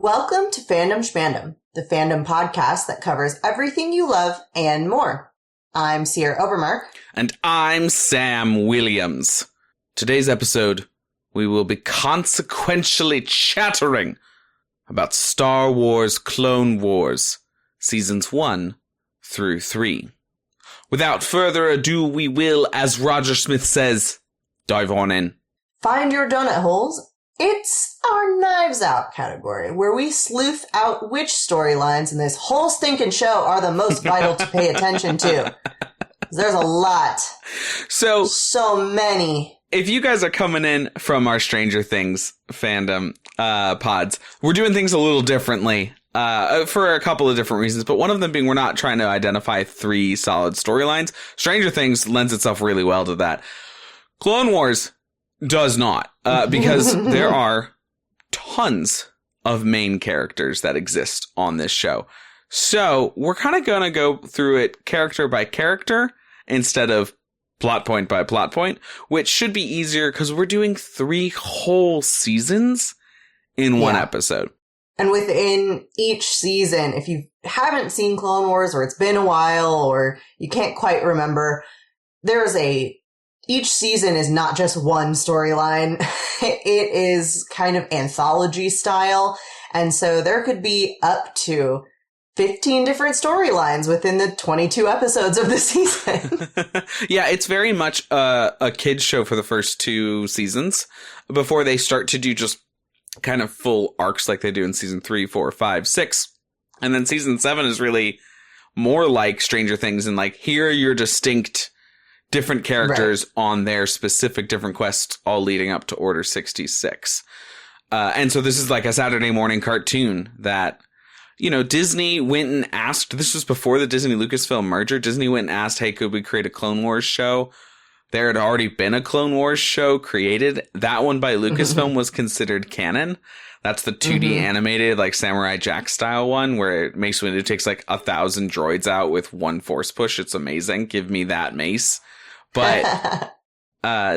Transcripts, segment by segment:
Welcome to Fandom Schmandom, the fandom podcast that covers everything you love and more. I'm Sierra Obermark. And I'm Sam Williams. Today's episode, we will be consequentially chattering about Star Wars Clone Wars, Seasons 1 through 3. Without further ado, we will, as Roger Smith says, dive on in. Find your donut holes. It's our Knives Out category, where we sleuth out which storylines in this whole stinking show are the most vital to pay attention to. There's a lot. So many. If you guys are coming in from our Stranger Things fandom pods, we're doing things a little differently for a couple of different reasons, but one of them being we're not trying to identify three solid storylines. Stranger Things lends itself really well to that. Clone Wars does not, because there are tons of main characters that exist on this show. So we're kind of going to go through it character by character instead of plot point by plot point, which should be easier because we're doing 3 whole seasons in one episode. And within each season, if you haven't seen Clone Wars or it's been a while or you can't quite remember, each season is not just one storyline. It is kind of anthology style. And so there could be up to 15 different storylines within the 22 episodes of the season. Yeah, it's very much a kid's show for the first 2 seasons before they start to do just kind of full arcs like they do in season 3, 4, 5, 6. And then season 7 is really more like Stranger Things and like, here are your distinct different characters on their specific different quests, all leading up to Order 66. And so this is like a Saturday morning cartoon that, you know, Disney went and asked, this was before the Disney Lucasfilm merger. Disney went and asked, hey, could we create a Clone Wars show? There had already been a Clone Wars show created. That one by Lucasfilm was considered canon. That's the 2D animated, like Samurai Jack style one where Mace Windu takes like 1,000 droids out with one force push. It's amazing. Give me that, Mace. But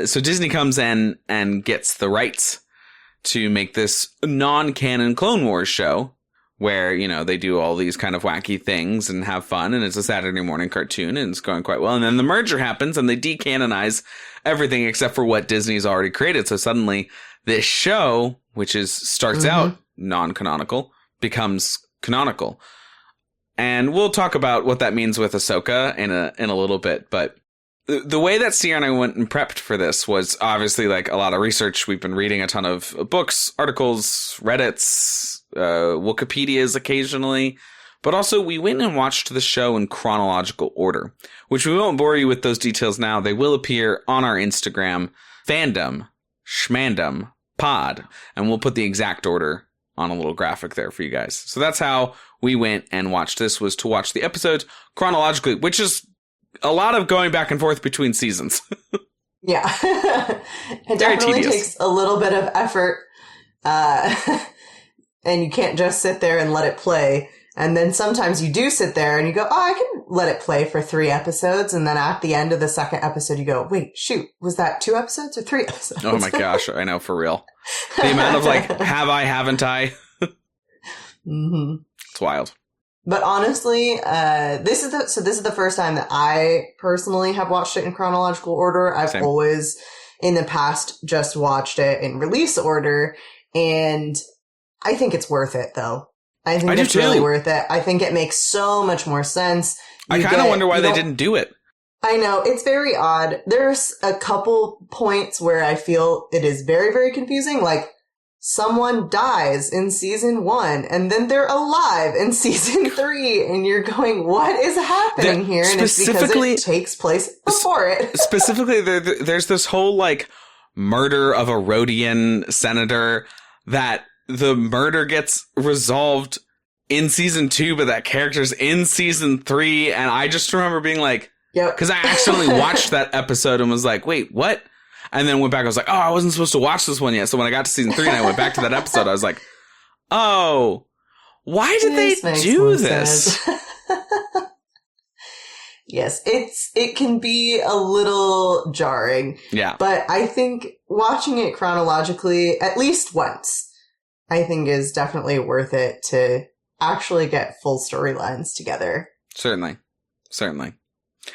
so Disney comes in and gets the rights to make this non-canon Clone Wars show where, you know, they do all these kind of wacky things and have fun. And it's a Saturday morning cartoon and it's going quite well. And then the merger happens and they decanonize everything except for what Disney's already created. So suddenly this show, which starts out non-canonical, becomes canonical. And we'll talk about what that means with Ahsoka in a little bit. But the way that Sierra and I went and prepped for this was obviously like a lot of research. We've been reading a ton of books, articles, Reddits, Wikipedias occasionally, but also we went and watched the show in chronological order, which we won't bore you with those details now. They will appear on our Instagram, Fandom Schmandom Pod, and we'll put the exact order on a little graphic there for you guys. So that's how we went and watched this, was to watch the episodes chronologically, which is a lot of going back and forth between seasons. Yeah. It definitely takes a little bit of effort. And you can't just sit there and let it play. And then sometimes you do sit there and you go, oh, I can let it play for 3 episodes. And then at the end of the second episode, you go, wait, shoot, was that 2 episodes or 3 episodes? Oh my gosh, I know, for real. The amount of like, have I, haven't I? It's wild. But honestly, this is the first time that I personally have watched it in chronological order. I've always, in the past, just watched it in release order, and I think it's worth it, though. I think it's really worth it. I think it makes so much more sense. I kind of wonder why they didn't do it. I know, it's very odd. There's a couple points where I feel it is very, very confusing, like, someone dies in season 1 and then they're alive in season 3 and you're going, what is happening here? And it's because it takes place before it. Specifically, there's this whole like murder of a Rhodian senator that the murder gets resolved in season 2, but that character's in season 3. And I just remember being like, because I accidentally watched that episode and was like, wait, what? And then went back, I was like, oh, I wasn't supposed to watch this one yet. So when I got to season 3 and I went back to that episode, I was like, oh, why did they do this? Yes, it can be a little jarring. Yeah. But I think watching it chronologically at least once, I think is definitely worth it to actually get full storylines together. Certainly.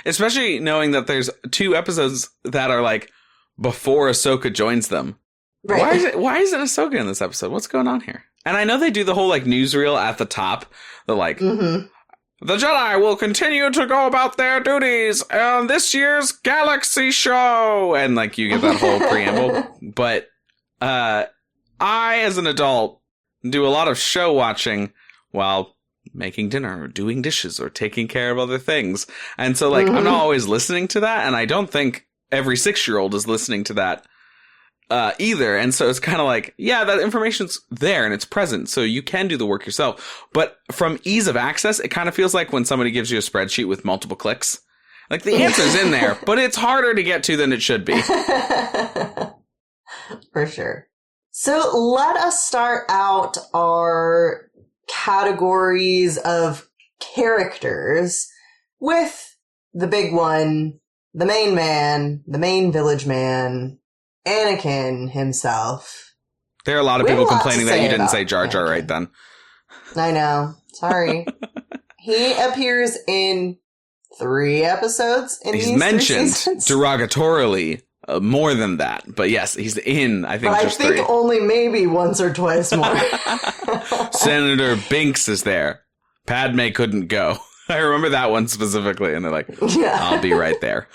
Especially knowing that there's 2 episodes that are like before Ahsoka joins them. Right. Why isn't Ahsoka in this episode? What's going on here? And I know they do the whole like newsreel at the top. The like, the Jedi will continue to go about their duties on this year's Galaxy Show. And like you get that whole preamble. But I, as an adult, do a lot of show watching while making dinner or doing dishes or taking care of other things. And so like, I'm not always listening to that. And I don't think every 6-year-old is listening to that either. And so it's kind of like, yeah, that information's there and it's present. So you can do the work yourself. But from ease of access, it kind of feels like when somebody gives you a spreadsheet with multiple clicks. Like the answer's in there, but it's harder to get to than it should be. For sure. So let us start out our categories of characters with the big one, the main man, the main village man, Anakin himself. There are a lot of people complaining that you didn't say Jar Jar right then. I know. Sorry. He appears in 3 episodes in these 3 mentioned seasons. Derogatorily more than that. But yes, he's in, I think, just 3. I think only maybe once or twice more. Senator Binks is there. Padme couldn't go. I remember that one specifically. And they're like, I'll be right there.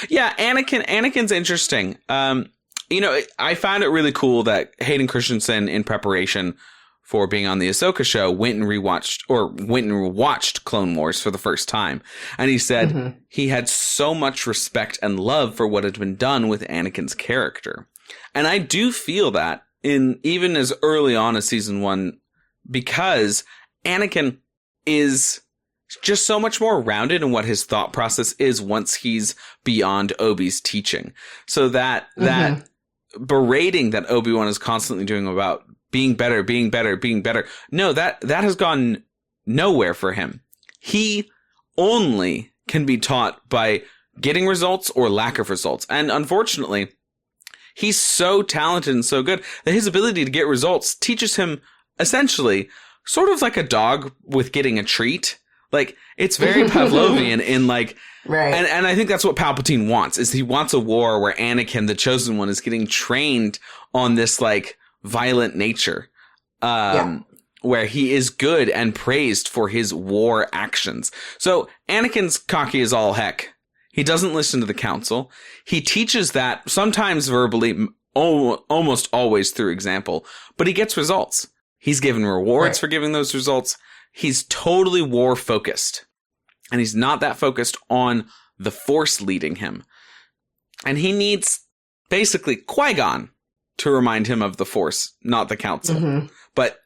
Yeah, Anakin's interesting. I found it really cool that Hayden Christensen, in preparation for being on the Ahsoka show, went and watched Clone Wars for the first time. And he said he had so much respect and love for what had been done with Anakin's character. And I do feel that even as early on as season 1, because Anakin is just so much more rounded in what his thought process is once he's beyond Obi's teaching. So that berating that Obi-Wan is constantly doing about being better. No, that has gone nowhere for him. He only can be taught by getting results or lack of results. And unfortunately, he's so talented and so good that his ability to get results teaches him essentially sort of like a dog with getting a treat. Like, it's very Pavlovian in like, right. And I think that's what Palpatine wants, is he wants a war where Anakin, the chosen one, is getting trained on this like violent nature, where he is good and praised for his war actions. So Anakin's cocky as all heck. He doesn't listen to the council. He teaches that sometimes verbally, almost always through example, but he gets results. He's given rewards for giving those results. He's totally war focused, and he's not that focused on the Force leading him. And he needs basically Qui-Gon to remind him of the Force, not the Council. But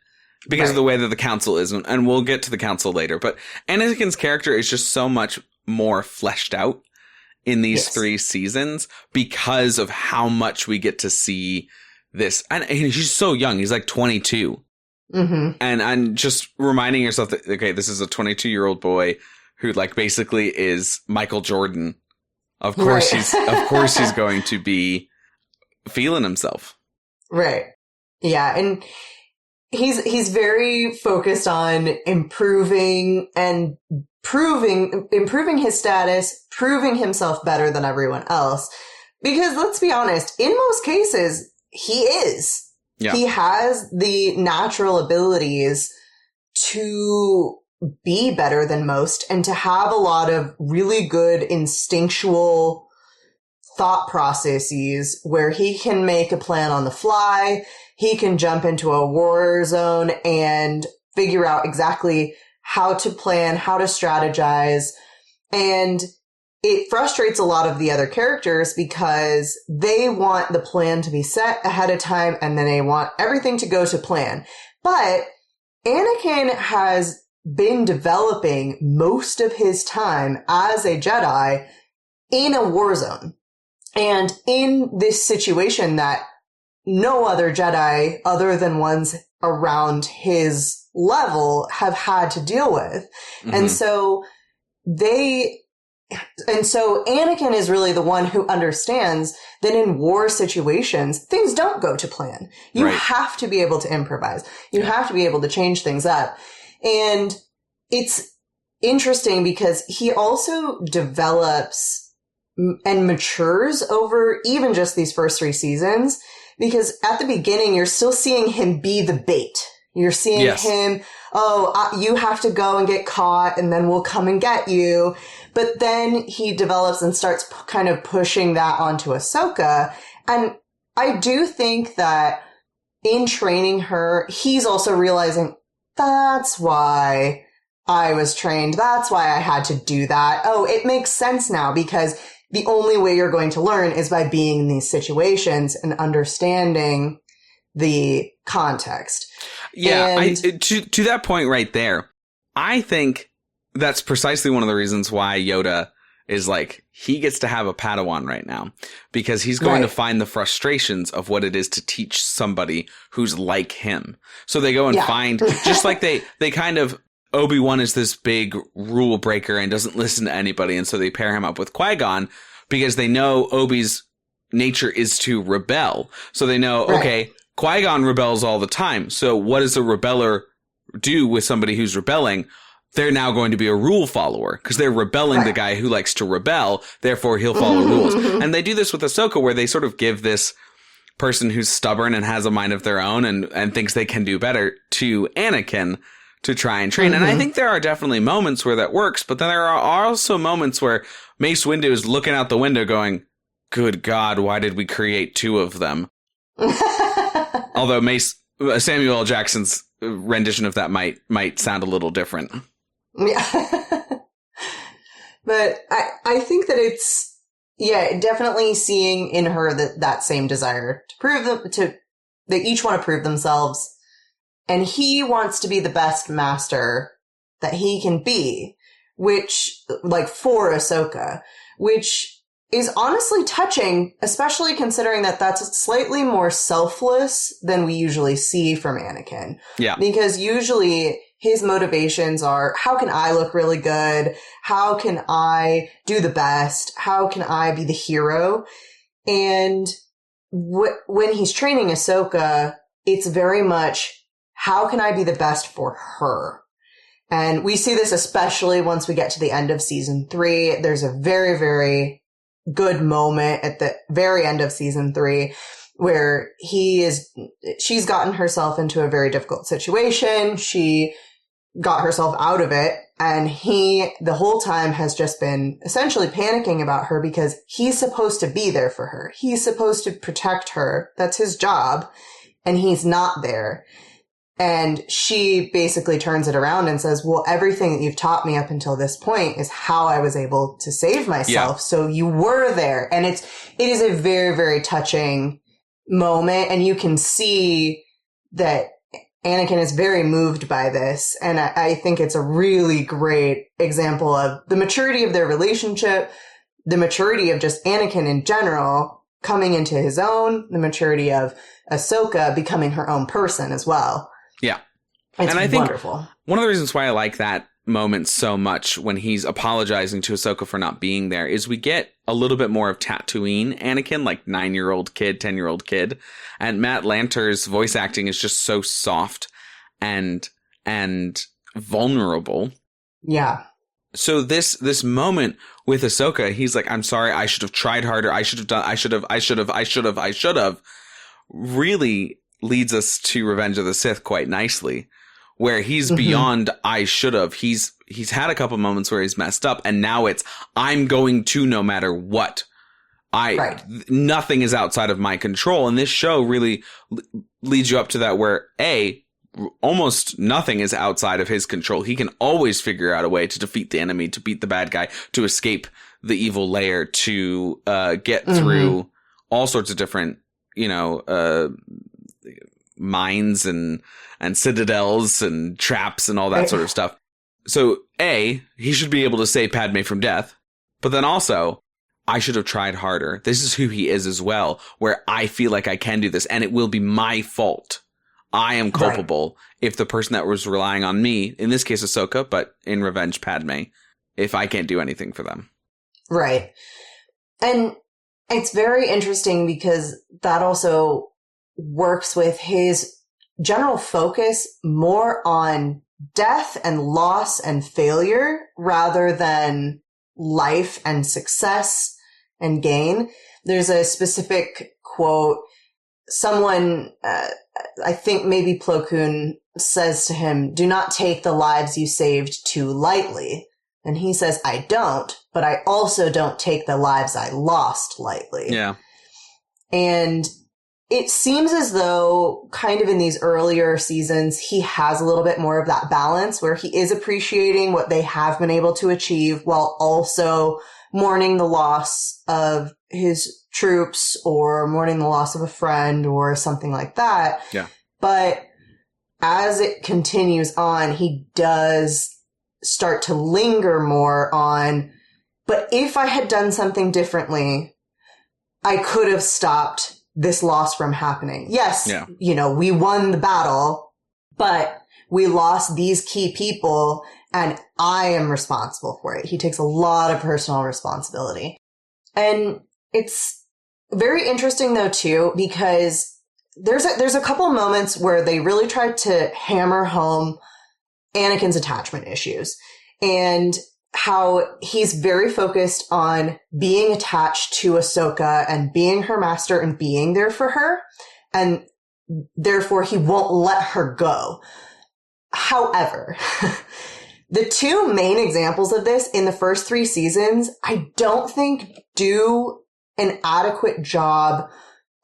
because of the way that the Council is, and we'll get to the Council later. But Anakin's character is just so much more fleshed out in these 3 seasons because of how much we get to see this. And he's so young. He's like 22. And just reminding yourself that, okay, this is a 22-year-old boy who like basically is Michael Jordan. Of course he's going to be feeling himself. Right. Yeah. And he's very focused on improving his status, proving himself better than everyone else. Because let's be honest, in most cases, he is. Yeah. He has the natural abilities to be better than most and to have a lot of really good instinctual thought processes where he can make a plan on the fly. He can jump into a war zone and figure out exactly how to plan, how to strategize. And it frustrates a lot of the other characters because they want the plan to be set ahead of time and then they want everything to go to plan. But Anakin has been developing most of his time as a Jedi in a war zone. And in this situation that no other Jedi other than ones around his level have had to deal with. And so And so Anakin is really the one who understands that in war situations, things don't go to plan. You have to be able to improvise. You have to be able to change things up. And it's interesting because he also develops and matures over even just these first 3 seasons. Because at the beginning, you're still seeing him be the bait. You're seeing him, you have to go and get caught and then we'll come and get you. But then he develops and starts kind of pushing that onto Ahsoka. And I do think that in training her, he's also realizing that's why I was trained. That's why I had to do that. Oh, it makes sense now because the only way you're going to learn is by being in these situations and understanding the context. Yeah, to that point right there, I think that's precisely one of the reasons why Yoda is like, he gets to have a Padawan right now, because he's going to find the frustrations of what it is to teach somebody who's like him. So they go and find, just like they kind of, Obi-Wan is this big rule breaker and doesn't listen to anybody. And so they pair him up with Qui-Gon because they know Obi's nature is to rebel. So they know, okay, Qui-Gon rebels all the time. So what does a rebeller do with somebody who's rebelling? They're now going to be a rule follower because they're rebelling the guy who likes to rebel. Therefore, he'll follow rules. And they do this with Ahsoka, where they sort of give this person who's stubborn and has a mind of their own and thinks they can do better to Anakin to try and train. And I think there are definitely moments where that works, but then there are also moments where Mace Windu is looking out the window going, good God, why did we create 2 of them? Although Samuel L. Jackson's rendition of that might sound a little different. Yeah. But I think that it's, definitely seeing in her that same desire to prove they each want to prove themselves. And he wants to be the best master that he can be, which, like, for Ahsoka, which is honestly touching, especially considering that that's slightly more selfless than we usually see from Anakin. Yeah. Because usually his motivations are, how can I look really good? How can I do the best? How can I be the hero? And when he's training Ahsoka, it's very much, how can I be the best for her? And we see this especially once we get to the end of season 3. There's a very, very good moment at the very end of season 3 where she's gotten herself into a very difficult situation. She got herself out of it. And he, the whole time, has just been essentially panicking about her because he's supposed to be there for her. He's supposed to protect her. That's his job. And he's not there. And she basically turns it around and says, well, everything that you've taught me up until this point is how I was able to save myself. Yeah. So you were there. And it is a very, very touching moment. And you can see that Anakin is very moved by this. And I think it's a really great example of the maturity of their relationship, the maturity of just Anakin in general coming into his own, the maturity of Ahsoka becoming her own person as well. Yeah. It's and I wonderful. think one of the reasons why I like that moment so much when he's apologizing to Ahsoka for not being there is we get a little bit more of Tatooine Anakin, like 9-year-old kid, 10-year-old kid. And Matt Lanter's voice acting is just so soft and vulnerable. Yeah. So this moment with Ahsoka, he's like, I'm sorry, I should have tried harder. I should have really leads us to Revenge of the Sith quite nicely, where he's beyond I should have. He's had a couple moments where he's messed up, and now it's I'm going to no matter what. Nothing is outside of my control, and this show really leads you up to that where almost nothing is outside of his control. He can always figure out a way to defeat the enemy, to beat the bad guy, to escape the evil lair, to get through all sorts of different, mines and citadels and traps and all that sort of stuff. So he should be able to save Padme from death, but then also I should have tried harder. This is who he is as well, where I feel like I can do this and it will be my fault. I am culpable if the person that was relying on me, in this case Ahsoka, but in Revenge Padme, if I can't do anything for them. Right. And it's very interesting because that also works with his general focus more on death and loss and failure rather than life and success and gain. There's a specific quote. Someone, I think maybe Plo Koon says to him, "Do not take the lives you saved too lightly." And he says, "I don't, but I also don't take the lives I lost lightly." Yeah. And it seems as though kind of in these earlier seasons, he has a little bit more of that balance where he is appreciating what they have been able to achieve while also mourning the loss of his troops or mourning the loss of a friend or something like that. Yeah. But as it continues on, he does start to linger more on, but if I had done something differently, I could have stopped this loss from happening. Yes, we won the battle, but we lost these key people and I am responsible for it. He takes a lot of personal responsibility. And it's very interesting though too, because there's a couple moments where they really tried to hammer home Anakin's attachment issues and how he's very focused on being attached to Ahsoka and being her master and being there for her. And therefore he won't let her go. However, the two main examples of this in the first 3 seasons, I don't think do an adequate job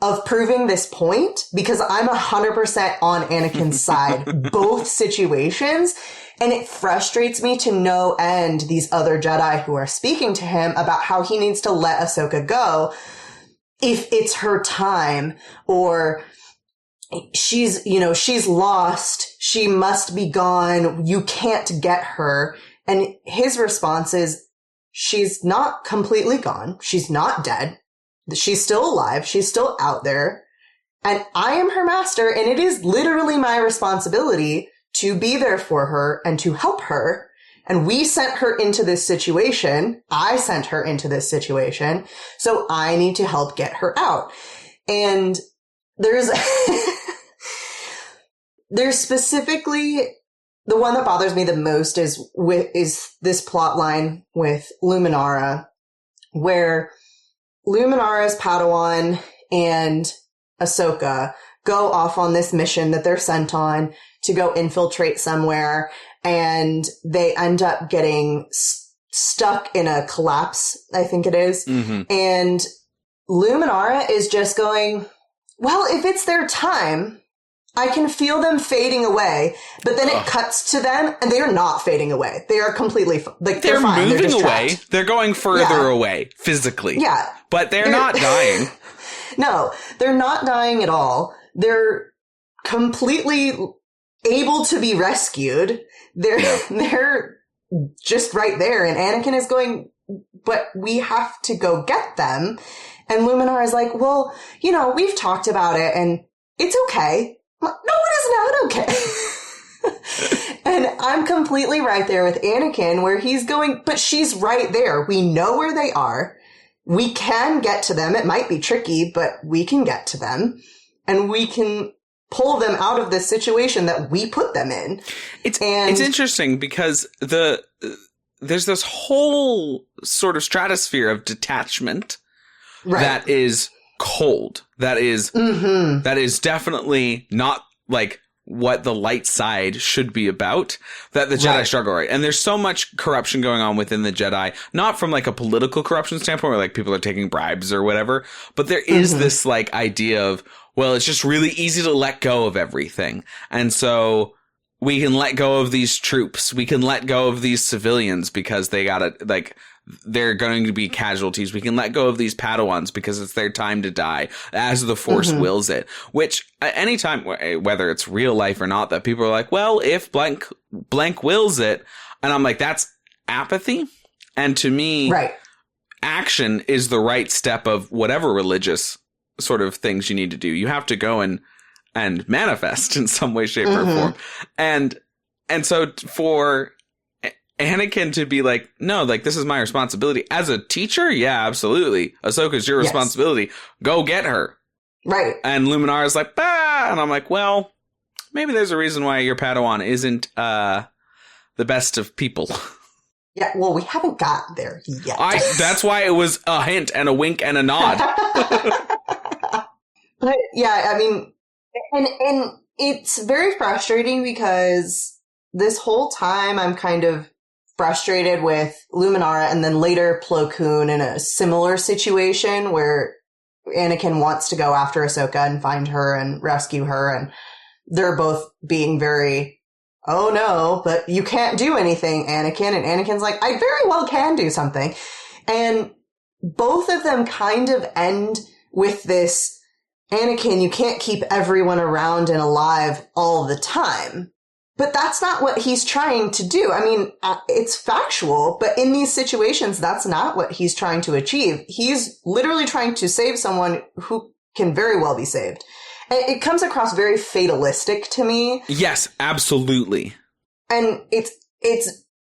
of proving this point because I'm 100% on Anakin's side, both situations. And it frustrates me to no end these other Jedi who are speaking to him about how he needs to let Ahsoka go if it's her time or she's lost. She must be gone. You can't get her. And his response is, she's not completely gone. She's not dead. She's still alive. She's still out there. And I am her master. And it is literally my responsibility to be there for her and to help her. And we sent her into this situation. I sent her into this situation. So I need to help get her out. And there's specifically the one that bothers me the most is this plot line with Luminara, where Luminara's Padawan and Ahsoka go off on this mission that they're sent on to go infiltrate somewhere, and they end up getting stuck in a collapse, I think it is. Mm-hmm. And Luminara is just going, well, if it's their time, I can feel them fading away, but then it cuts to them and they are not fading away. They are completely they're fine. Moving they're away. Trapped. They're going further away physically. Yeah. But they're not dying. No, they're not dying at all. They're completely able to be rescued. They're just right there. And Anakin is going, but we have to go get them. And Luminara is like, well, we've talked about it and it's okay. No, it is not okay. And I'm completely right there with Anakin where he's going, but she's right there. We know where they are. We can get to them. It might be tricky, but we can get to them and we can pull them out of the situation that we put them in. It's interesting because there's this whole sort of stratosphere of detachment that is cold. That is definitely not like what the light side should be about, that the Jedi struggle, right? And there's so much corruption going on within the Jedi, not from like a political corruption standpoint where like people are taking bribes or whatever, but there is this like idea of, well, it's just really easy to let go of everything. And so we can let go of these troops. We can let go of these civilians because they gotta, like, they're going to be casualties. We can let go of these Padawans because it's their time to die as the Force wills it. Which anytime, whether it's real life or not, that people are like, well, if blank wills it. And I'm like, that's apathy. And to me, action is the right step of whatever religious sort of things you need to do. You have to go and manifest in some way, shape, or form. And so for Anakin to be like, no, like, this is my responsibility. As a teacher, yeah, absolutely. Ahsoka's your responsibility. Go get her. Right. And Luminara's like, bah! And I'm like, well, maybe there's a reason why your Padawan isn't the best of people. Yeah, well, we haven't got there yet. That's why it was a hint and a wink and a nod. But yeah, I mean, and it's very frustrating because this whole time I'm kind of frustrated with Luminara and then later Plo Koon in a similar situation where Anakin wants to go after Ahsoka and find her and rescue her, and they're both being very, oh no, but you can't do anything, Anakin. And Anakin's like, I very well can do something. And both of them kind of end with this, Anakin, you can't keep everyone around and alive all the time. But that's not what he's trying to do. I mean, it's factual, but in these situations, that's not what he's trying to achieve. He's literally trying to save someone who can very well be saved. And it comes across very fatalistic to me. Yes, absolutely. And it's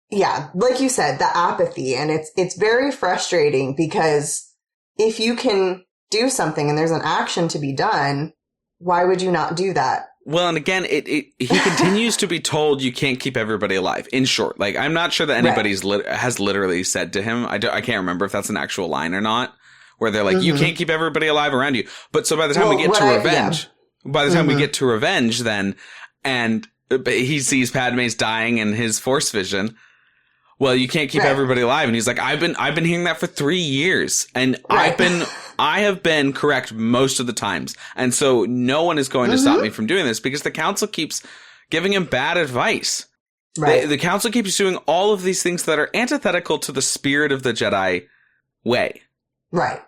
yeah, like you said, the apathy, and it's very frustrating because if you can do something and there's an action to be done, why would you not do that? Well, and again, he continues to be told you can't keep everybody alive. In short, like, I'm not sure that anybody's has literally said to him, I can't remember if that's an actual line or not, where they're like, you can't keep everybody alive around you. But so by the time we get to Revenge, we get to Revenge then, and he sees Padme's dying in his Force vision. Well, you can't keep everybody alive. And he's like, I've been hearing that for 3 years. And I have been correct most of the times. And so no one is going to stop me from doing this because the council keeps giving him bad advice. Right. The council keeps doing all of these things that are antithetical to the spirit of the Jedi way. Right.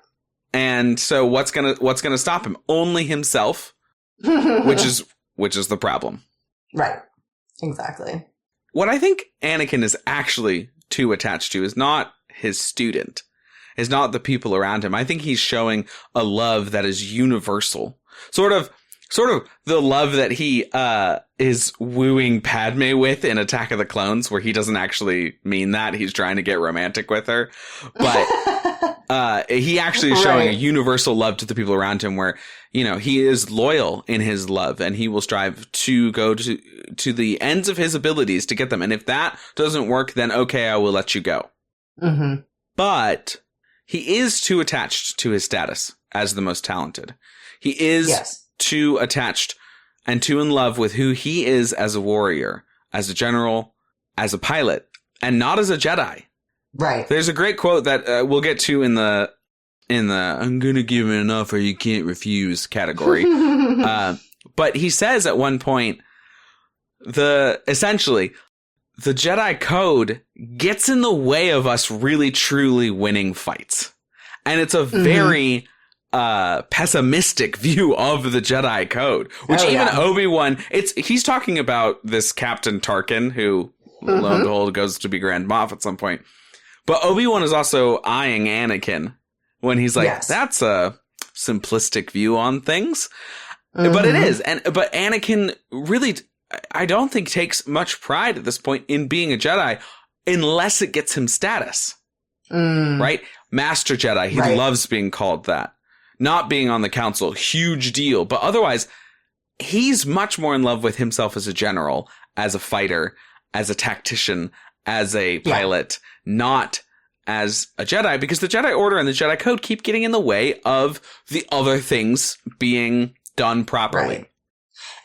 And so what's gonna stop him? Only himself, which is the problem. Right. Exactly. What I think Anakin is actually too attached to is not his student, is not the people around him. I think he's showing a love that is universal. Sort of the love that he is wooing Padme with in Attack of the Clones, where he doesn't actually mean that. He's trying to get romantic with her. But he actually is showing a universal love to the people around him where, you know, he is loyal in his love and he will strive to go to the ends of his abilities to get them. And if that doesn't work, then okay, I will let you go. Mm-hmm. But he is too attached to his status as the most talented. He is too attached and too in love with who he is as a warrior, as a general, as a pilot, and not as a Jedi. Right. There's a great quote that we'll get to in the I'm gonna give it an offer you can't refuse category. But he says at one point, essentially, the Jedi Code gets in the way of us really truly winning fights. And it's a very pessimistic view of the Jedi Code, which even Obi-Wan, he's talking about this Captain Tarkin, who lo and behold goes to be Grand Moff at some point. But Obi-Wan is also eyeing Anakin when he's like, that's a simplistic view on things. But it is. But Anakin really, I don't think, takes much pride at this point in being a Jedi unless it gets him status. Right? Master Jedi. He loves being called that. Not being on the council. Huge deal. But otherwise, he's much more in love with himself as a general, as a fighter, as a tactician, as a pilot, not as a Jedi, because the Jedi Order and the Jedi Code keep getting in the way of the other things being done properly. Right.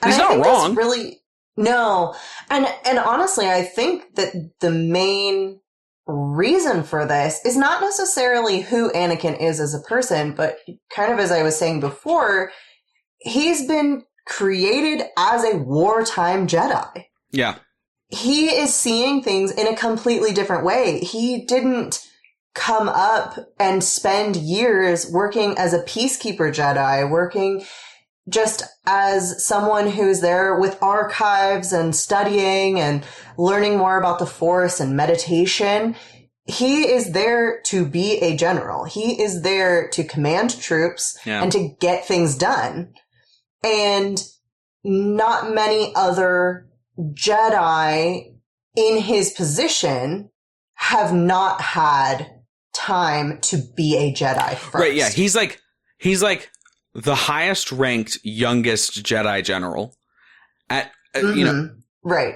He's not wrong. Really, no. And honestly, I think that the main reason for this is not necessarily who Anakin is as a person, but kind of as I was saying before, he's been created as a wartime Jedi. Yeah. He is seeing things in a completely different way. He didn't come up and spend years working as a peacekeeper Jedi, working just as someone who's there with archives and studying and learning more about the Force and meditation. He is there to be a general. He is there to command troops and to get things done. And not many other Jedi in his position, have not had time to be a Jedi first. Right, yeah. He's like the highest ranked youngest Jedi general at, Right.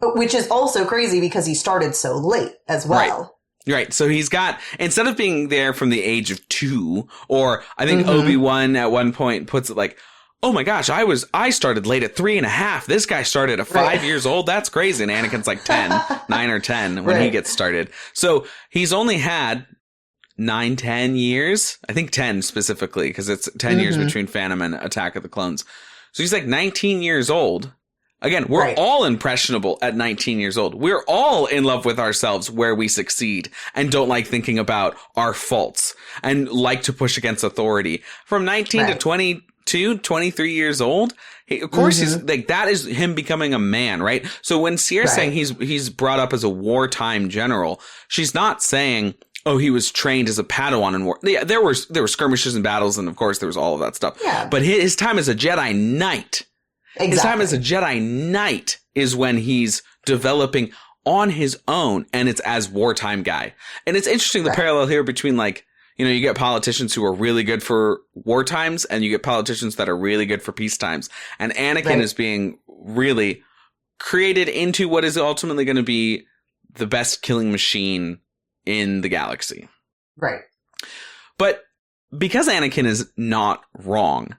Which is also crazy because he started so late as well. Right. So he's got, instead of being there from the age of 2, or I think Obi-Wan at one point puts it like, oh my gosh, I started late at 3.5. This guy started at 5 years old. That's crazy. And Anakin's like 9 or 10 when he gets started. So he's only had 9, 10 years. I think 10 specifically, because it's 10 years between Phantom and Attack of the Clones. So he's like 19 years old. Again, we're all impressionable at 19 years old. We're all in love with ourselves where we succeed and don't like thinking about our faults and like to push against authority. From 19 to 22, 23 years old, of course, he's like, that is him becoming a man, right? So when Sierra's saying he's brought up as a wartime general, she's not saying, oh, he was trained as a Padawan in war. Yeah, there were skirmishes and battles, and of course there was all of that stuff. Yeah. But his time as a Jedi Knight, his time as a Jedi Knight is when he's developing on his own, and it's as wartime guy. And it's interesting the parallel here between, like, you know, you get politicians who are really good for war times, and you get politicians that are really good for peace times. And Anakin is being really created into what is ultimately going to be the best killing machine in the galaxy. Right. But because Anakin is not wrong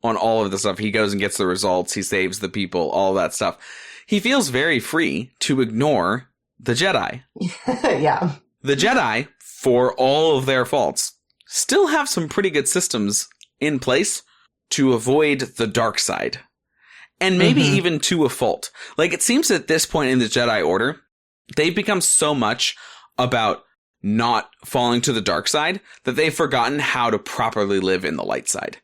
on all of the stuff, he goes and gets the results, he saves the people, all that stuff, he feels very free to ignore the Jedi. Yeah. The Jedi, for all of their faults, still have some pretty good systems in place to avoid the dark side. And maybe even to a fault. Like, it seems at this point in the Jedi Order, they've become so much about not falling to the dark side that they've forgotten how to properly live in the light side.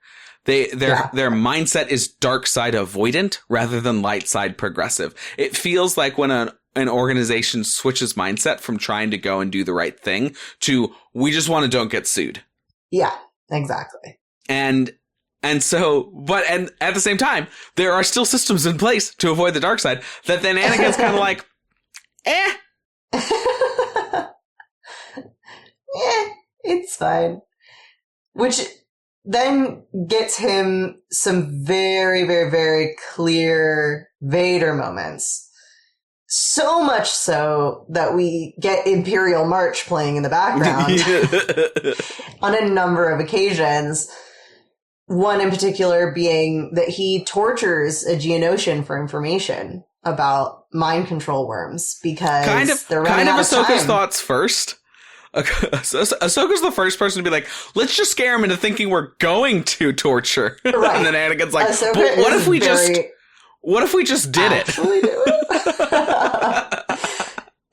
Their mindset is dark side avoidant rather than light side progressive. It feels like when an organization switches mindset from trying to go and do the right thing to, we just want to don't get sued. Yeah, exactly. And so, and at the same time, there are still systems in place to avoid the dark side that then Anakin's kind of like, it's fine. Which then gets him some very, very, very clear Vader moments. So much so that we get Imperial March playing in the background on a number of occasions. One in particular being that he tortures a Geonosian for information about mind control worms because they're running out of time. Ahsoka's thoughts first. Ahsoka's the first person to be like, let's just scare him into thinking we're going to torture. Right. And then Anakin's like, what if we just did it? Do it?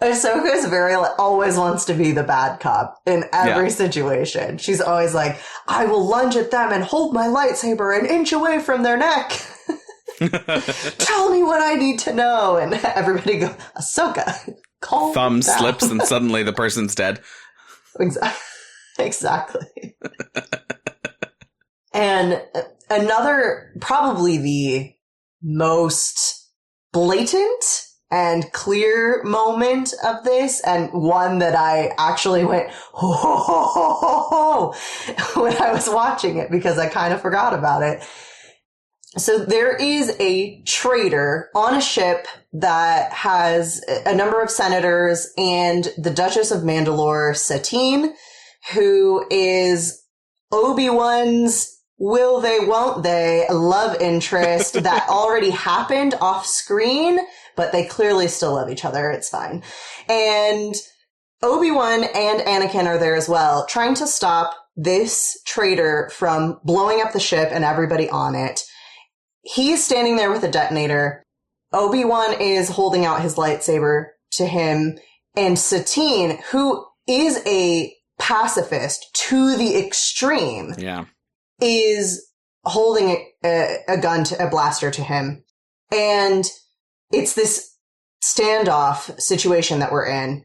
Ahsoka is very, always wants to be the bad cop in every situation. She's always like, I will lunge at them and hold my lightsaber an inch away from their neck. Tell me what I need to know. And everybody goes, Ahsoka, calm down. Thumb slips and suddenly the person's dead. Exactly. And another, probably the most blatant and clear moment of this, and one that I actually went, ho, ho, ho, ho, ho, ho, when I was watching it because I kind of forgot about it. So there is a traitor on a ship that has a number of senators and the Duchess of Mandalore, Satine, who is Obi-Wan's will they, won't they love interest that already happened off screen, but they clearly still love each other. It's fine. And Obi-Wan and Anakin are there as well, trying to stop this traitor from blowing up the ship and everybody on it. He's standing there with a detonator. Obi-Wan is holding out his lightsaber to him. And Satine, who is a pacifist to the extreme, is holding a gun, a blaster to him. And it's this standoff situation that we're in.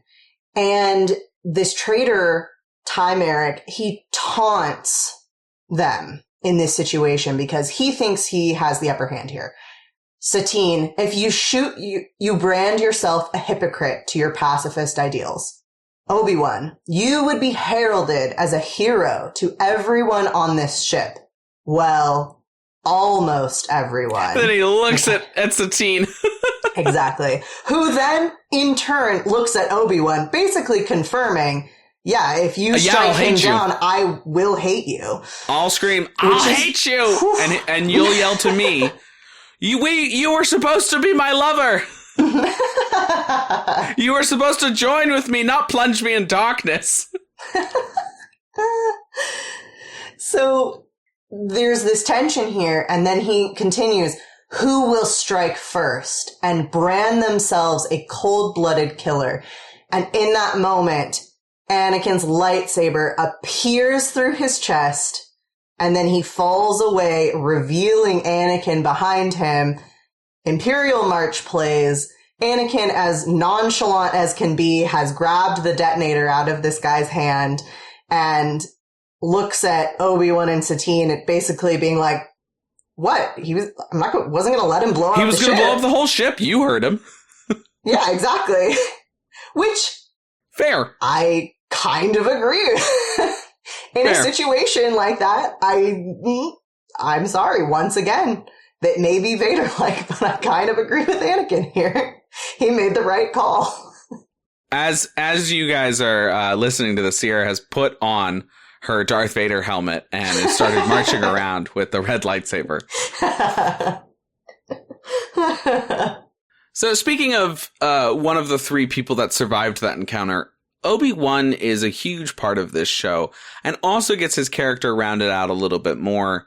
And this traitor, Ty Merrick, he taunts them in this situation because he thinks he has the upper hand here. Satine, if you shoot, you brand yourself a hypocrite to your pacifist ideals. Obi-Wan, you would be heralded as a hero to everyone on this ship. Well, almost everyone. Then he looks at Satine. Exactly. Who then, in turn, looks at Obi-Wan, basically confirming, yeah, if you strike him down, I will hate you. I'll scream, I'll hate you! And you'll yell to me, you were supposed to be my lover! You were supposed to join with me, not plunge me in darkness. So there's this tension here, and then he continues, who will strike first and brand themselves a cold-blooded killer? And in that moment, Anakin's lightsaber appears through his chest, and then he falls away, revealing Anakin behind him. Imperial March plays. Anakin, as nonchalant as can be, has grabbed the detonator out of this guy's hand and looks at Obi-Wan and Satine, basically being like, what? Wasn't going to let him blow up the ship. He was going to blow up the whole ship. You heard him. Yeah, exactly. Which... Fair. I kind of agree. In a situation like that, I'm sorry, once again, that may be Vader-like, but I kind of agree with Anakin here. He made the right call. As you guys are listening to this, Sierra has put on her Darth Vader helmet and has started marching around with the red lightsaber. So speaking of one of the three people that survived that encounter, Obi-Wan is a huge part of this show and also gets his character rounded out a little bit more.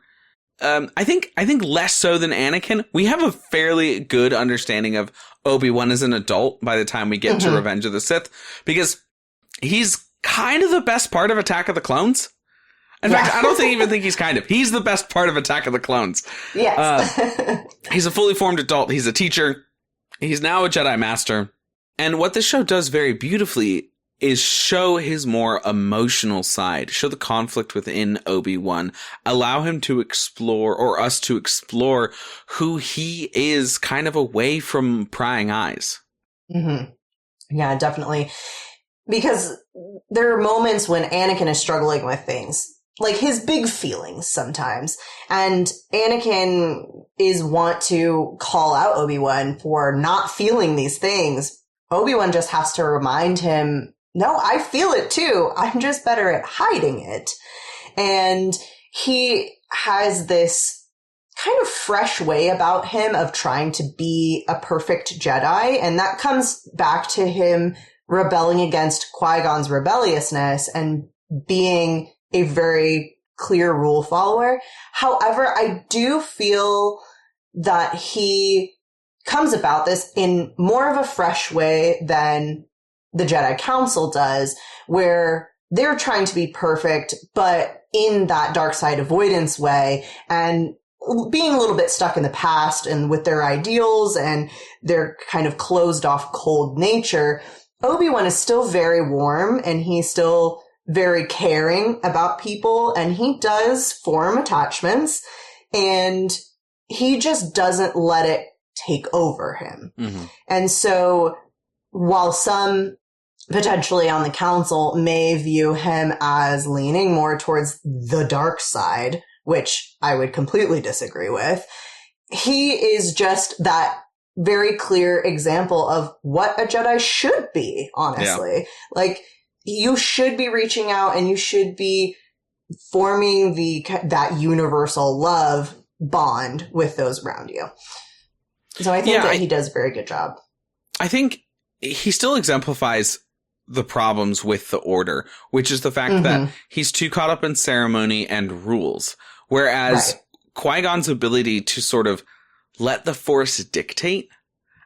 I think less so than Anakin. We have a fairly good understanding of Obi-Wan as an adult by the time we get to Revenge of the Sith, because he's kind of the best part of Attack of the Clones. In fact, I don't even think he's the best part of Attack of the Clones. Yes. He's a fully formed adult. He's a teacher. He's now a Jedi Master. And what this show does very beautifully is show his more emotional side, show the conflict within Obi-Wan, allow him to explore, or us to explore, who he is kind of away from prying eyes. Mm-hmm. Yeah, definitely. Because there are moments when Anakin is struggling with things, like his big feelings sometimes. And Anakin is want to call out Obi-Wan for not feeling these things. Obi-Wan just has to remind him, no, I feel it too. I'm just better at hiding it. And he has this kind of fresh way about him of trying to be a perfect Jedi. And that comes back to him rebelling against Qui-Gon's rebelliousness and being a very clear rule follower. However, I do feel that he comes about this in more of a fresh way than the Jedi Council does, where they're trying to be perfect, but in that dark side avoidance way, and being a little bit stuck in the past and with their ideals and their kind of closed off cold nature. Obi-Wan is still very warm, and he's still very caring about people, and he does form attachments, and he just doesn't let it take over him. Mm-hmm. And so while some potentially on the council may view him as leaning more towards the dark side, which I would completely disagree with, he is just that very clear example of what a Jedi should be, honestly. Yeah. Like, you should be reaching out and you should be forming that universal love bond with those around you. So I think that he does a very good job. I think he still exemplifies the problems with the Order, which is the fact that he's too caught up in ceremony and rules. Whereas Qui-Gon's ability to sort of let the Force dictate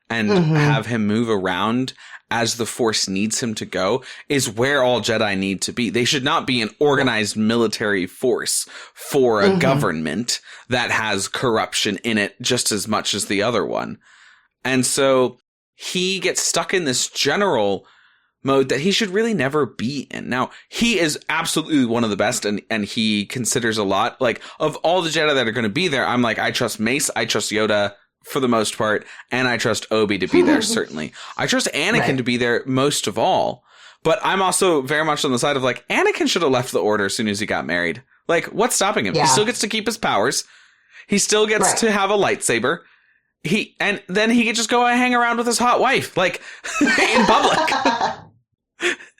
and have him move around as the Force needs him to go is where all Jedi need to be. They should not be an organized military force for a government that has corruption in it just as much as the other one. And so he gets stuck in this general mode that he should really never be in. Now, he is absolutely one of the best, and he considers a lot. Like, of all the Jedi that are going to be there, I'm like, I trust Mace, I trust Yoda, for the most part, and I trust Obi to be there, certainly. I trust Anakin to be there most of all, but I'm also very much on the side of, like, Anakin should have left the Order as soon as he got married. Like, what's stopping him? Yeah. He still gets to keep his powers. He still gets to have a lightsaber. And then he could just go and hang around with his hot wife, like, in public.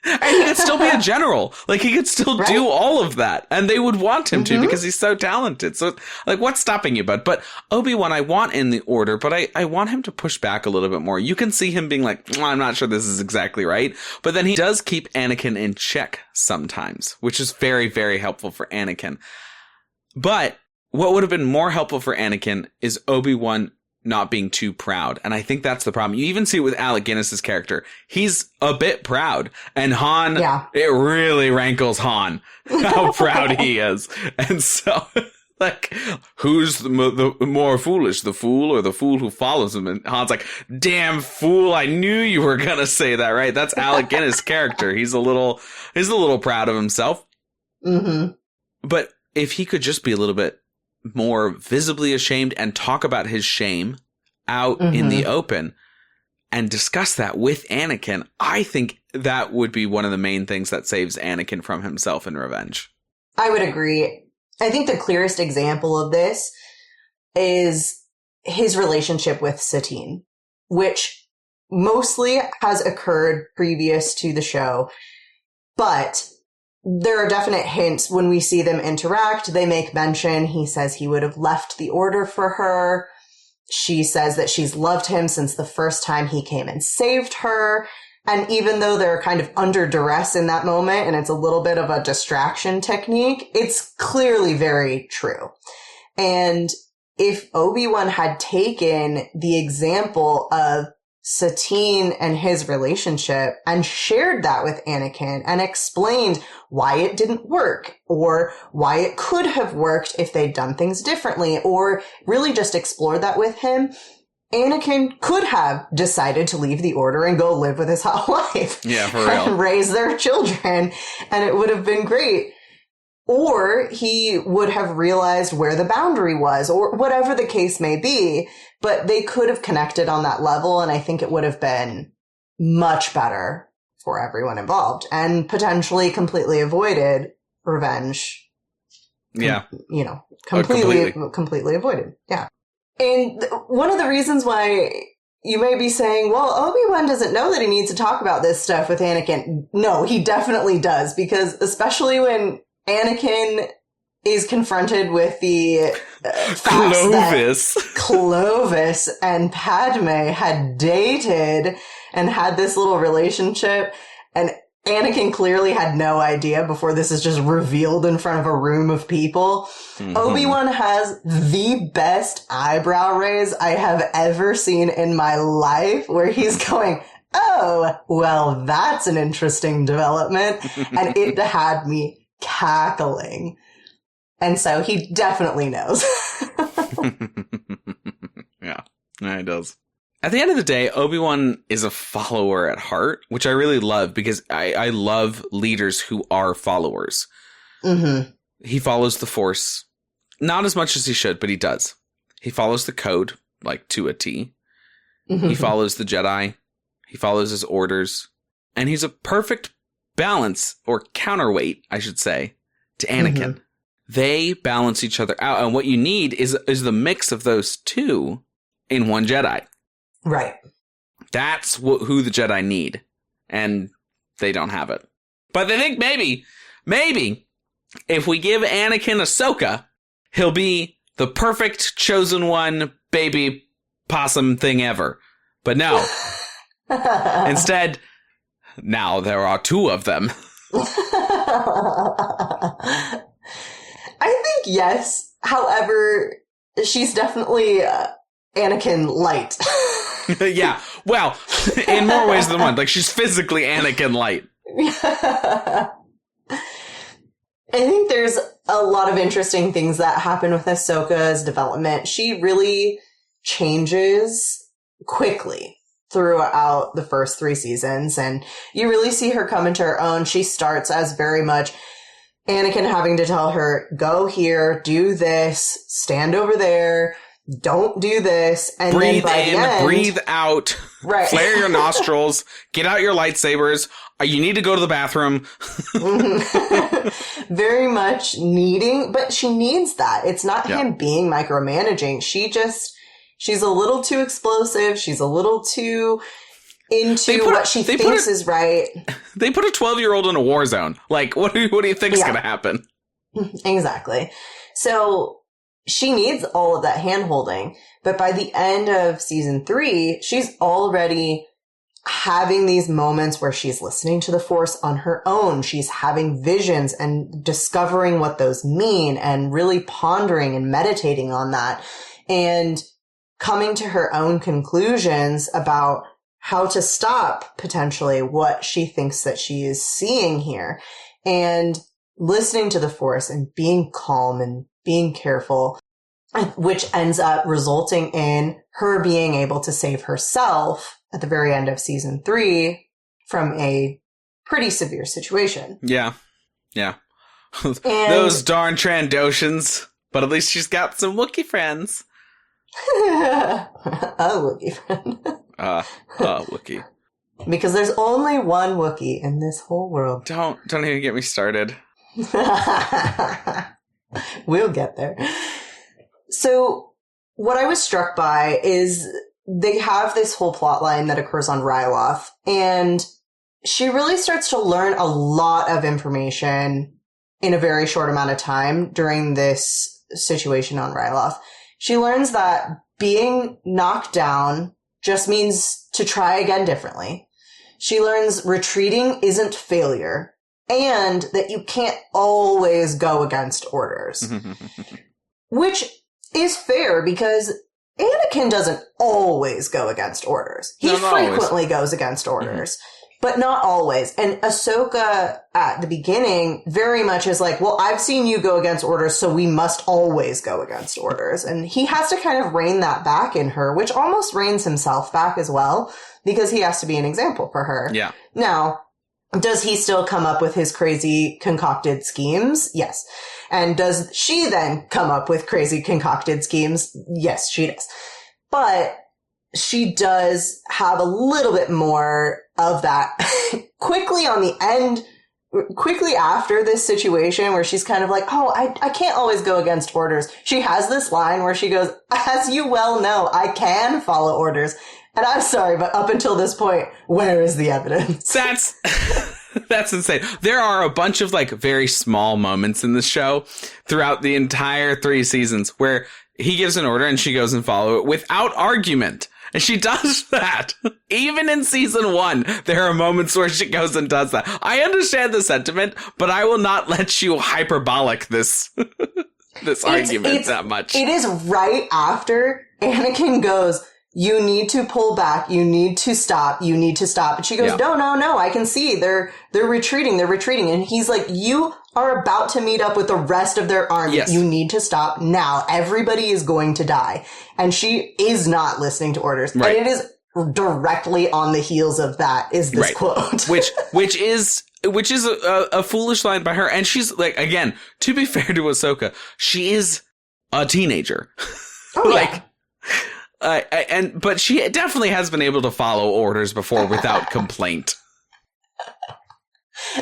And he could still be a general. Like, he could still do all of that. And they would want him to because he's so talented. So, like, what's stopping you, bud? But Obi-Wan, I want in the Order, but I want him to push back a little bit more. You can see him being like, I'm not sure this is exactly right. But then he does keep Anakin in check sometimes, which is very, very helpful for Anakin. But what would have been more helpful for Anakin is Obi-Wan not being too proud. And I think that's the problem. You even see it with Alec Guinness's character. He's a bit proud. And Han, it really rankles Han how proud he is. And so, like, who's the more foolish, the fool or the fool who follows him? And Han's like, damn fool, I knew you were gonna say that, right? That's Alec Guinness' character. He's a little proud of himself. Mm-hmm. But if he could just be a little bit more visibly ashamed and talk about his shame out in the open and discuss that with Anakin, I think that would be one of the main things that saves Anakin from himself in Revenge. I would agree. I think the clearest example of this is his relationship with Satine, which mostly has occurred previous to the show, but there are definite hints when we see them interact. They make mention. He says he would have left the Order for her. She says that she's loved him since the first time he came and saved her. And even though they're kind of under duress in that moment and it's a little bit of a distraction technique, it's clearly very true. And if Obi-Wan had taken the example of Satine and his relationship and shared that with Anakin and explained why it didn't work or why it could have worked if they'd done things differently, or really just explored that with him, Anakin could have decided to leave the Order and go live with his hot wife. Yeah, for real. And raise their children, and it would have been great. Or he would have realized where the boundary was, or whatever the case may be. But they could have connected on that level, and I think it would have been much better for everyone involved, and potentially completely avoided Revenge. Yeah. Completely avoided. Yeah. And one of the reasons why you may be saying, well, Obi-Wan doesn't know that he needs to talk about this stuff with Anakin. No, he definitely does, because especially when Anakin is confronted with the facts that Clovis and Padme had dated and had this little relationship, and Anakin clearly had no idea before this is just revealed in front of a room of people. Mm-hmm. Obi-Wan has the best eyebrow raise I have ever seen in my life, where he's going, oh, well, that's an interesting development. And it had me cackling. And so he definitely knows. Yeah, he does. At the end of the day, Obi-Wan is a follower at heart, which I really love, because I love leaders who are followers. Mm-hmm. He follows the Force. Not as much as he should, but he does. He follows the code, like, to a T. Mm-hmm. He follows the Jedi. He follows his orders. And he's a perfect balance, or counterweight, I should say, to Anakin. Mm-hmm. They balance each other out. And what you need is the mix of those two in one Jedi. Right. That's who the Jedi need. And they don't have it. But they think maybe, if we give Anakin Ahsoka, he'll be the perfect chosen one baby possum thing ever. But no. Instead, now there are two of them. I think yes. However, she's definitely Anakin light. Yeah. Well, in more ways than one. Like, she's physically Anakin light. I think there's a lot of interesting things that happen with Ahsoka's development. She really changes quickly throughout the first 3 seasons, and you really see her come into her own. She starts as very much Anakin having to tell her, go here, do this, stand over there. don't do this. And breathe then by in, the end, breathe out, right. flare your nostrils, get out your lightsabers. You need to go to the bathroom. Very much needing, but she needs that. It's not him being micromanaging. She's a little too explosive. She's a little too into what she thinks is right. They put a 12-year-old in a war zone. Like, what do you think is going to happen? Exactly. So she needs all of that hand-holding. But by the end of season 3, she's already having these moments where she's listening to the Force on her own. She's having visions and discovering what those mean and really pondering and meditating on that and coming to her own conclusions about how to stop potentially what she thinks that she is seeing here, and listening to the Force and being calm and being careful, which ends up resulting in her being able to save herself at the very end of season 3 from a pretty severe situation. Yeah. Those darn Trandoshans. But at least she's got some Wookiee friends. A Wookiee friend. Wookiee. Because there's only one Wookiee in this whole world. Don't even get me started. We'll get there. So what I was struck by is they have this whole plot line that occurs on Ryloth, and she really starts to learn a lot of information in a very short amount of time during this situation on Ryloth. She learns that being knocked down just means to try again differently. She learns retreating isn't failure, and that you can't always go against orders. Which is fair, because Anakin doesn't always go against orders. He frequently goes against orders, but not always. And Ahsoka at the beginning very much is like, well, I've seen you go against orders, so we must always go against orders. And he has to kind of rein that back in her, which almost reins himself back as well, because he has to be an example for her. Yeah. Now, does he still come up with his crazy concocted schemes? Yes. And does she then come up with crazy concocted schemes? Yes, she does. But she does have a little bit more of that quickly on the end, quickly after this situation where she's kind of like, oh, I can't always go against orders. She has this line where she goes, as you well know, I can follow orders. And I'm sorry, but up until this point, where is the evidence? That's insane. There are a bunch of like very small moments in the show throughout the entire 3 seasons where he gives an order and she goes and follow it without argument. And she does that. Even in season 1, there are moments where she goes and does that. I understand the sentiment, but I will not let you hyperbolic this argument that much. It is right after Anakin goes, you need to pull back. You need to stop. You need to stop. And she goes, no, I can see. They're retreating. They're retreating. And he's like, you are about to meet up with the rest of their army. Yes. You need to stop now. Everybody is going to die. And she is not listening to orders. Right. And it is directly on the heels of that is this quote. which is a foolish line by her. And she's like, again, to be fair to Ahsoka, she is a teenager. Oh, yeah. But she definitely has been able to follow orders before without complaint.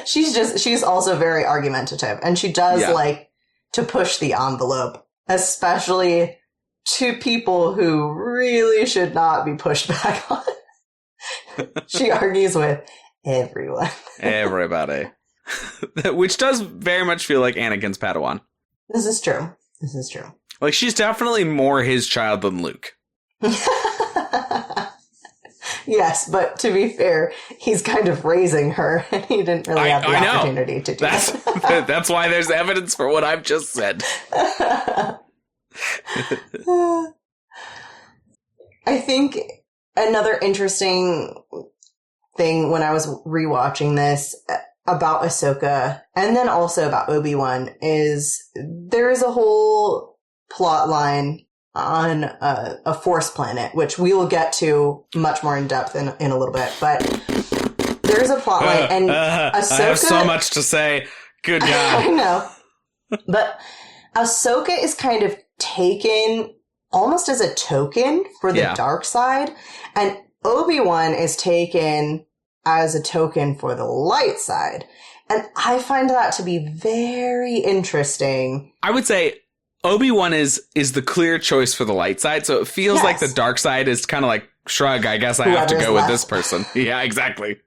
She's also very argumentative, and she does like to push the envelope, especially to people who really should not be pushed back on. She argues with everyone. Everybody. Which does very much feel like Anakin's Padawan. This is true. Like, she's definitely more his child than Luke. Yes, but to be fair, he's kind of raising her, and he didn't really have the opportunity to do that. That's why there's evidence for what I've just said. I think another interesting thing when I was rewatching this about Ahsoka, and then also about Obi-Wan, is there is a whole plot line on a Force planet, which we will get to much more in depth in a little bit. But there's a plot line, and Ahsoka... I have so much to say. Good God. I know. But Ahsoka is kind of taken almost as a token for the dark side, and Obi-Wan is taken as a token for the light side. And I find that to be very interesting. I would say Obi-Wan is the clear choice for the light side, so it feels like the dark side is kind of like, shrug, I guess I have to go with this person. Yeah, exactly.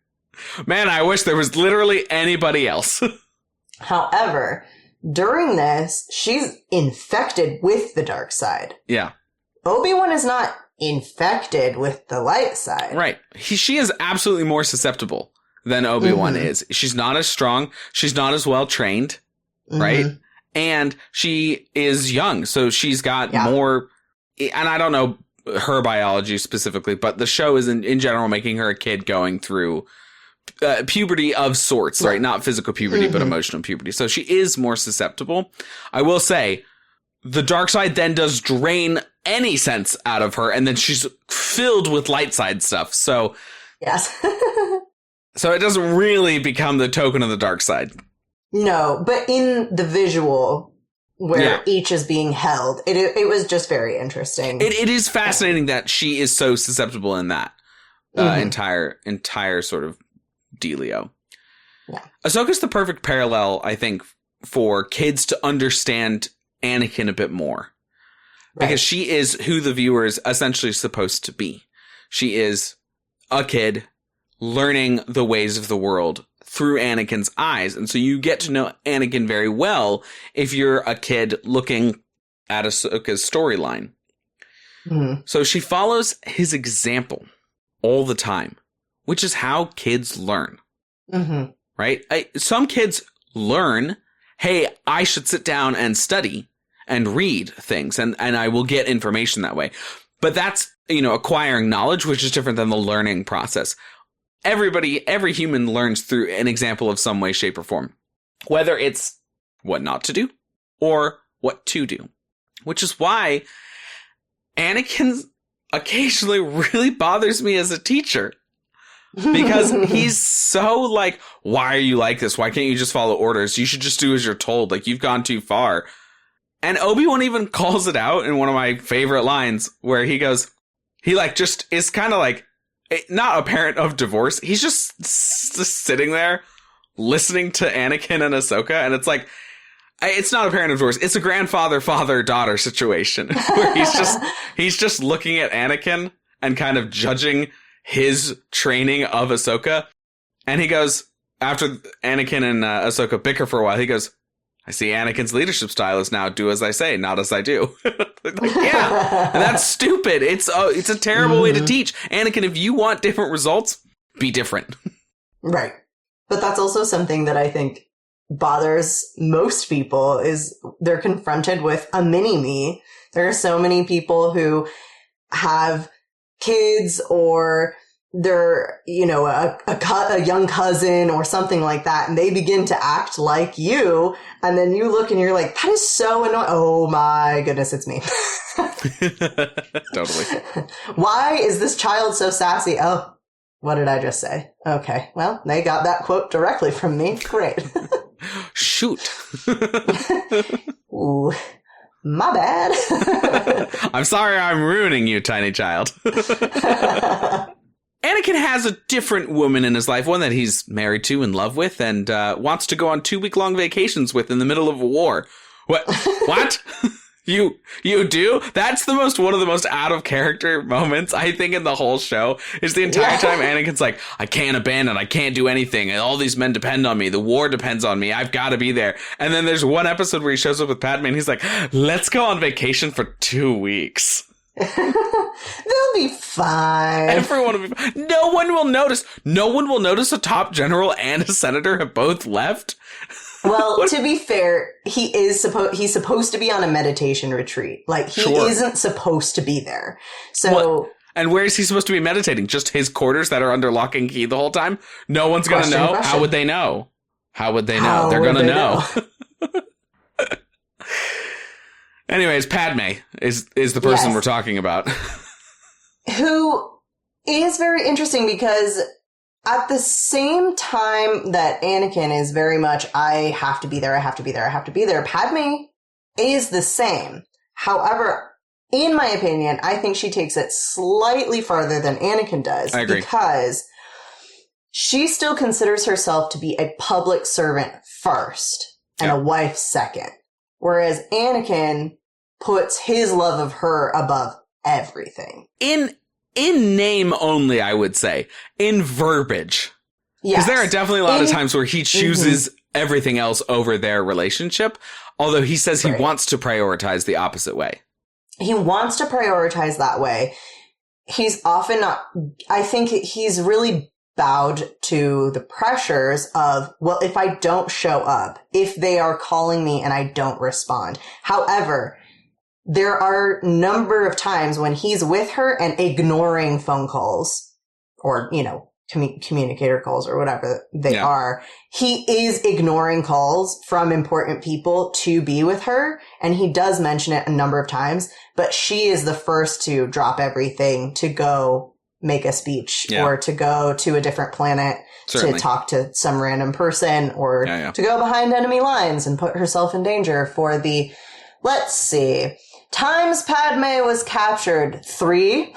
Man, I wish there was literally anybody else. However, during this, she's infected with the dark side. Yeah. Obi-Wan is not infected with the light side. Right. She is absolutely more susceptible than Obi-Wan is. She's not as strong. She's not as well trained. Right? And she is young, so she's got more, and I don't know her biology specifically, but the show is in general making her a kid going through puberty of sorts, right? Not physical puberty, but emotional puberty. So she is more susceptible. I will say the dark side then does drain any sense out of her, and then she's filled with light side stuff. So yes. So it doesn't really become the token of the dark side. No, but in the visual where each is being held, it was just very interesting. It is fascinating that she is so susceptible in that entire sort of dealio. Yeah. Ahsoka's the perfect parallel, I think, for kids to understand Anakin a bit more. Right. Because she is who the viewer is essentially supposed to be. She is a kid learning the ways of the world through Anakin's eyes. And so you get to know Anakin very well if you're a kid looking at Ahsoka's storyline. So she follows his example all the time, which is how kids learn. Right? Some kids learn, hey, I should sit down and study and read things, and I will get information that way. But that's, acquiring knowledge, which is different than the learning process. Every human learns through an example of some way, shape, or form, whether it's what not to do or what to do, which is why Anakin occasionally really bothers me as a teacher, because he's so like, why are you like this? Why can't you just follow orders? You should just do as you're told. Like, you've gone too far. And Obi-Wan even calls it out in one of my favorite lines where he goes, he just is kind of like, not a parent of divorce. He's just sitting there listening to Anakin and Ahsoka. And it's like, it's not a parent of divorce. It's a grandfather, father, daughter situation where he's just looking at Anakin and kind of judging his training of Ahsoka. And he goes, after Anakin and Ahsoka bicker for a while, he goes, I see Anakin's leadership style is now do as I say, not as I do. Yeah, that's stupid. It's a terrible way to teach. Anakin, if you want different results, be different. Right. But that's also something that I think bothers most people is they're confronted with a mini-me. There are so many people who have kids or they're, a young cousin or something like that, and they begin to act like you, and then you look and you're like, that is so annoying. Oh my goodness, it's me. Totally. Why is this child so sassy? Oh, what did I just say? Okay, well, they got that quote directly from me. Great. Shoot. Ooh. My bad. I'm sorry I'm ruining you, tiny child. Anakin has a different woman in his life, one that he's married to, in love with, and wants to go on 2-week-long vacations with in the middle of a war. What? What? You do? That's one of the most out of character moments, I think, in the whole show, is the entire time Anakin's like, I can't abandon, I can't do anything, and all these men depend on me, the war depends on me, I've got to be there. And then there's one episode where he shows up with Padme and he's like, let's go on vacation for 2 weeks. They'll be fine. Everyone will be fine. No one will notice. No one will notice a top general and a senator have both left. Well, to be fair, he's supposed to be on a meditation retreat. Like, he isn't supposed to be there. So, and where is he supposed to be meditating? Just his quarters that are under lock and key the whole time? No one's going to know. Question. How would they know? How would they know? They're going to know. Anyways, Padme is the person we're talking about. Who is very interesting because at the same time that Anakin is very much, I have to be there, I have to be there, I have to be there, Padme is the same. However, in my opinion, I think she takes it slightly farther than Anakin does. I agree. Because she still considers herself to be a public servant first and a wife second. Whereas Anakin puts his love of her above everything. In name only, I would say. In verbiage. Because there are definitely a lot of times where he chooses everything else over their relationship. Although he says he wants to prioritize the opposite way. He wants to prioritize that way. He's often not, I think he's really bowed to the pressures of, well, if I don't show up, if they are calling me and I don't respond. However, there are a number of times when he's with her and ignoring phone calls or, you know, communicator calls or whatever they are. He is ignoring calls from important people to be with her. And he does mention it a number of times, but she is the first to drop everything to go make a speech or to go to a different planet to talk to some random person or to go behind enemy lines and put herself in danger for the, let's see, times Padme was captured 3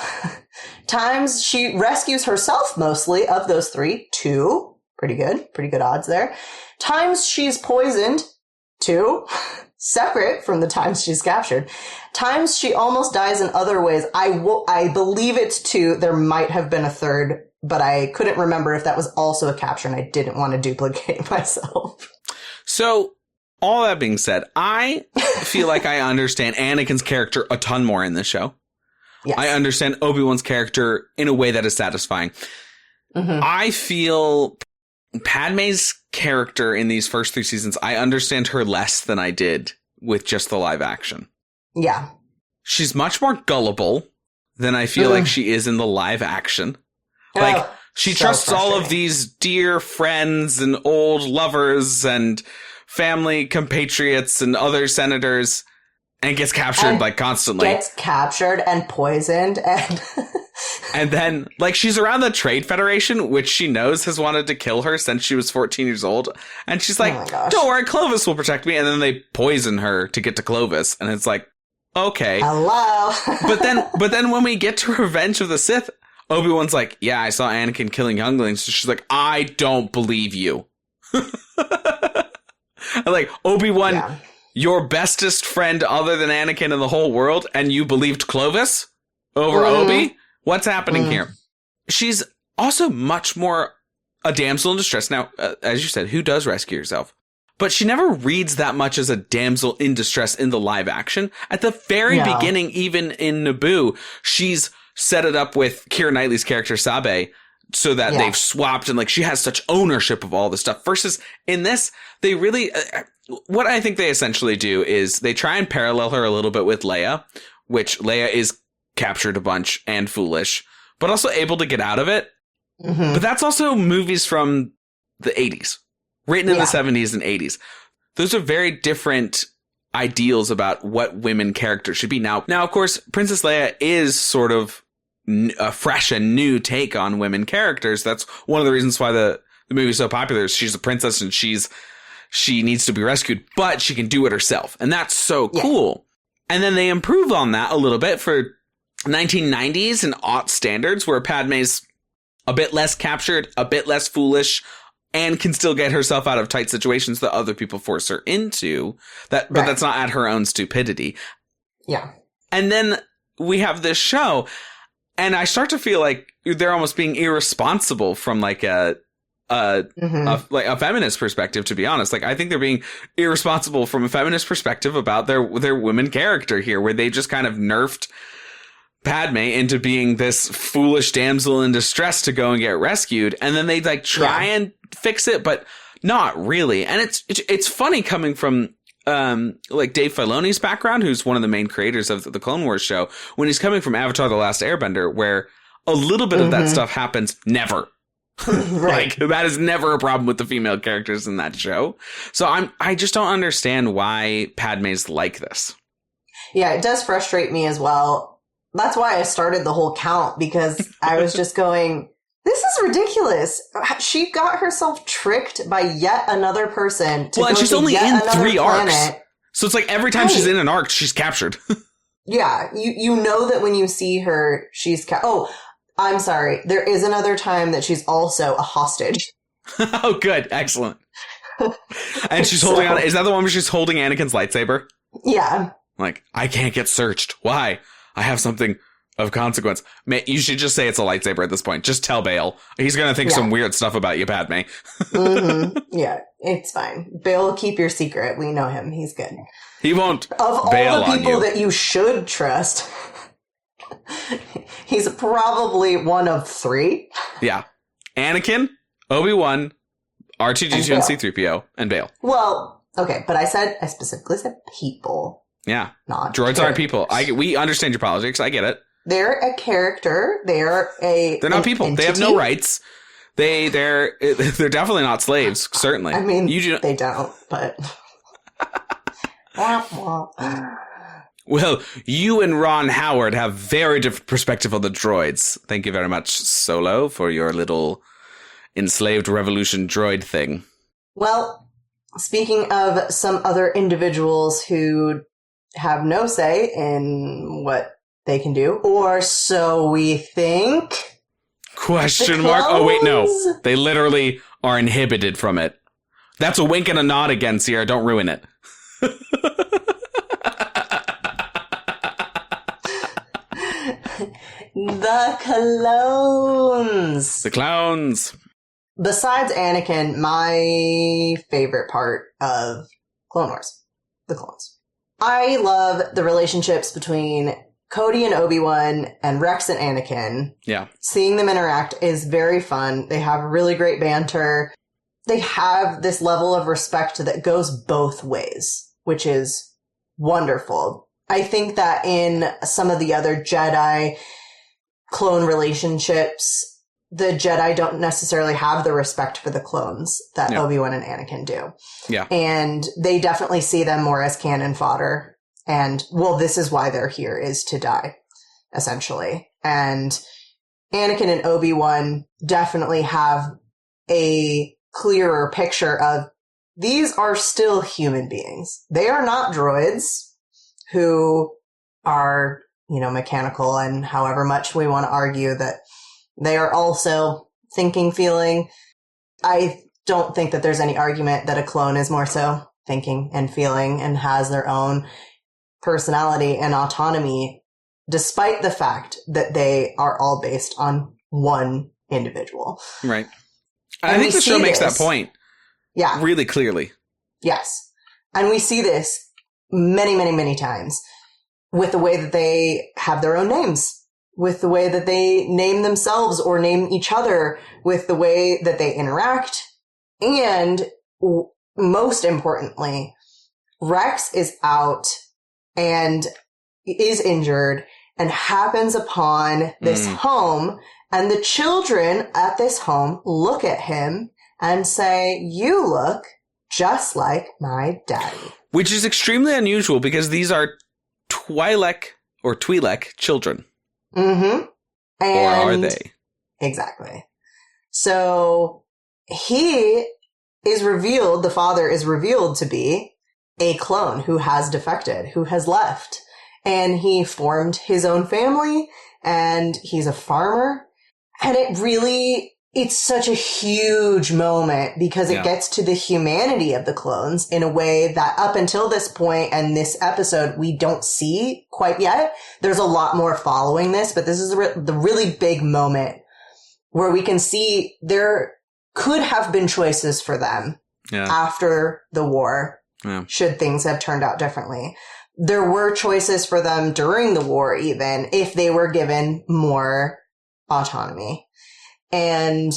times she rescues herself mostly of those 3, 2. Pretty good odds there. Times she's poisoned 2, separate from the times she's captured. Times she almost dies in other ways. I believe it's 2. There might have been a third, but I couldn't remember if that was also a capture and I didn't want to duplicate myself. So, all that being said, I feel like I understand Anakin's character a ton more in this show. Yes. I understand Obi-Wan's character in a way that is satisfying. I feel Padme's character in these first 3 seasons, I understand her less than I did with just the live action. Yeah. She's much more gullible than I feel like she is in the live action. Like, she trusts all of these dear friends and old lovers and family compatriots and other senators and gets captured like constantly. Gets captured and poisoned and and then like she's around the Trade Federation, which she knows has wanted to kill her since she was 14 years old. And she's like, don't worry, Clovis will protect me. And then they poison her to get to Clovis. And it's like, okay. Hello. but then when we get to Revenge of the Sith, Obi-Wan's like, yeah, I saw Anakin killing younglings. So she's like, I don't believe you. Like, Obi-Wan, your bestest friend other than Anakin in the whole world, and you believed Clovis over Obi? What's happening here? She's also much more a damsel in distress. Now, as you said, who does rescue herself? But she never reads that much as a damsel in distress in the live action. At the very beginning, even in Naboo, she's set it up with Keira Knightley's character, Sabe, so that they've swapped and like she has such ownership of all this stuff versus in this, they really, what I think they essentially do is they try and parallel her a little bit with Leia, which Leia is captured a bunch and foolish, but also able to get out of it. But that's also movies from the 80s, written in the 70s and 80s. Those are very different ideals about what women characters should be. Now, of course, Princess Leia is sort of a fresh and new take on women characters. That's one of the reasons why the movie is so popular. She's a princess and she needs to be rescued, but she can do it herself. And that's so cool. And then they improve on that a little bit for 1990s and aught standards where Padme's a bit less captured, a bit less foolish, and can still get herself out of tight situations that other people force her into. But that's not at her own stupidity. Yeah. And then we have this show, and I start to feel like they're almost being irresponsible from like a feminist perspective, to be honest. Like, I think they're being irresponsible from a feminist perspective about their women character here, where they just kind of nerfed Padme into being this foolish damsel in distress to go and get rescued. And then they like try and fix it, but not really. And it's funny coming from, like Dave Filoni's background, who's one of the main creators of the Clone Wars show, when he's coming from Avatar: The Last Airbender, where a little bit of that stuff happens never. Like, that is never a problem with the female characters in that show. So I just don't understand why Padme's like this. Yeah, it does frustrate me as well. That's why I started the whole count, because I was just going, this is ridiculous. She got herself tricked by yet another person to go and she's to only yet in another 3 planet. arcs. So it's like every time she's in an arc, she's captured. Yeah, you know that when you see her, she's... I'm sorry. There is another time that she's also a hostage. Oh, good. Excellent. And she's holding on... Is that the one where she's holding Anakin's lightsaber? Yeah. Like, I can't get searched. Why? I have something of consequence. You should just say it's a lightsaber at this point. Just tell Bail. He's going to think some weird stuff about you, Padme. Mm-hmm. Yeah, it's fine. Bail will keep your secret. We know him. He's good. He won't Of bail all the on people you. that you should trust, he's probably one of 3. Yeah. Anakin, Obi-Wan, R2-D2 and C-3PO, and Bail. Well, okay, but I specifically said people. Yeah. Not droids aren't people. We understand your politics. I get it. They're a character. They're not people. Entity. They have no rights. They're definitely not slaves, certainly. I mean, they don't, but... Well, you and Ron Howard have very different perspective on the droids. Thank you very much, Solo, for your little enslaved revolution droid thing. Well, speaking of some other individuals who have no say in what they can do, or so we think. Question mark? Oh, wait, no. They literally are inhibited from it. That's a wink and a nod again, Sierra. Don't ruin it. The clones. The clowns. Besides Anakin, my favorite part of Clone Wars. The clones. I love the relationships between Cody and Obi-Wan and Rex and Anakin. Yeah. Seeing them interact is very fun. They have really great banter. They have this level of respect that goes both ways, which is wonderful. I think that in some of the other Jedi clone relationships, the Jedi don't necessarily have the respect for the clones that Obi-Wan and Anakin do. Yeah. And they definitely see them more as cannon fodder. And, well, this is why they're here, is to die, essentially. And Anakin and Obi-Wan definitely have a clearer picture of these are still human beings. They are not droids who are, mechanical, and however much we want to argue that they are also thinking, feeling. I don't think that there's any argument that a clone is more so thinking and feeling and has their own personality and autonomy, despite the fact that they are all based on one individual. Right. I think the show makes that point. Yeah. Really clearly. Yes. And we see this many, many, many times with the way that they have their own names, with the way that they name themselves or name each other, with the way that they interact. And most importantly, Rex is out and is injured and happens upon this home, and the children at this home look at him and say, "You look just like my daddy." Which is extremely unusual because these are Twi'lek children. Mm-hmm. And or are they? Exactly. So he is revealed, the father is revealed to be a clone who has defected, who has left. And he formed his own family, and he's a farmer. And it's such a huge moment because it gets to the humanity of the clones in a way that up until this point and this episode, we don't see quite yet. There's a lot more following this, but this is the really big moment where we can see there could have been choices for them after the war, should things have turned out differently. There were choices for them during the war, even if they were given more autonomy. And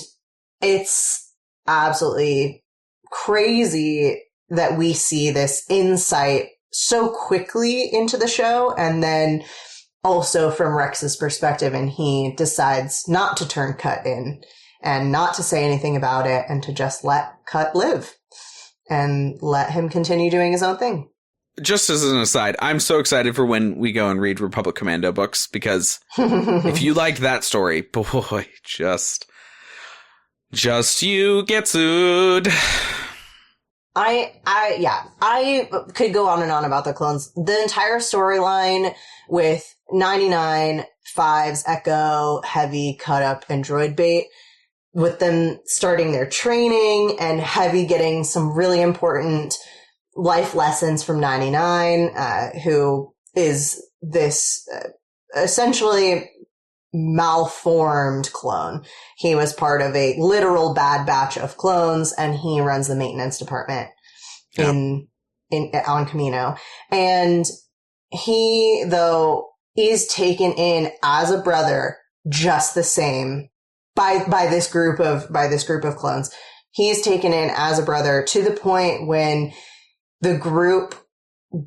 it's absolutely crazy that we see this insight so quickly into the show, and then also from Rex's perspective, and he decides not to turn Cut in and not to say anything about it and to just let Cut live and let him continue doing his own thing. Just as an aside, I'm so excited for when we go and read Republic Commando books, because if you liked that story, boy, just you get sued. I could go on and on about the clones. The entire storyline with 99, Fives, Echo, Heavy, Cut Up, and Droid Bait, with them starting their training and Heavy getting some really important life lessons from 99, who is this essentially malformed clone. He was part of a literal bad batch of clones, and he runs the maintenance department on Kamino. And he, though, is taken in as a brother just the same by this group of clones. He's taken in as a brother to the point when the group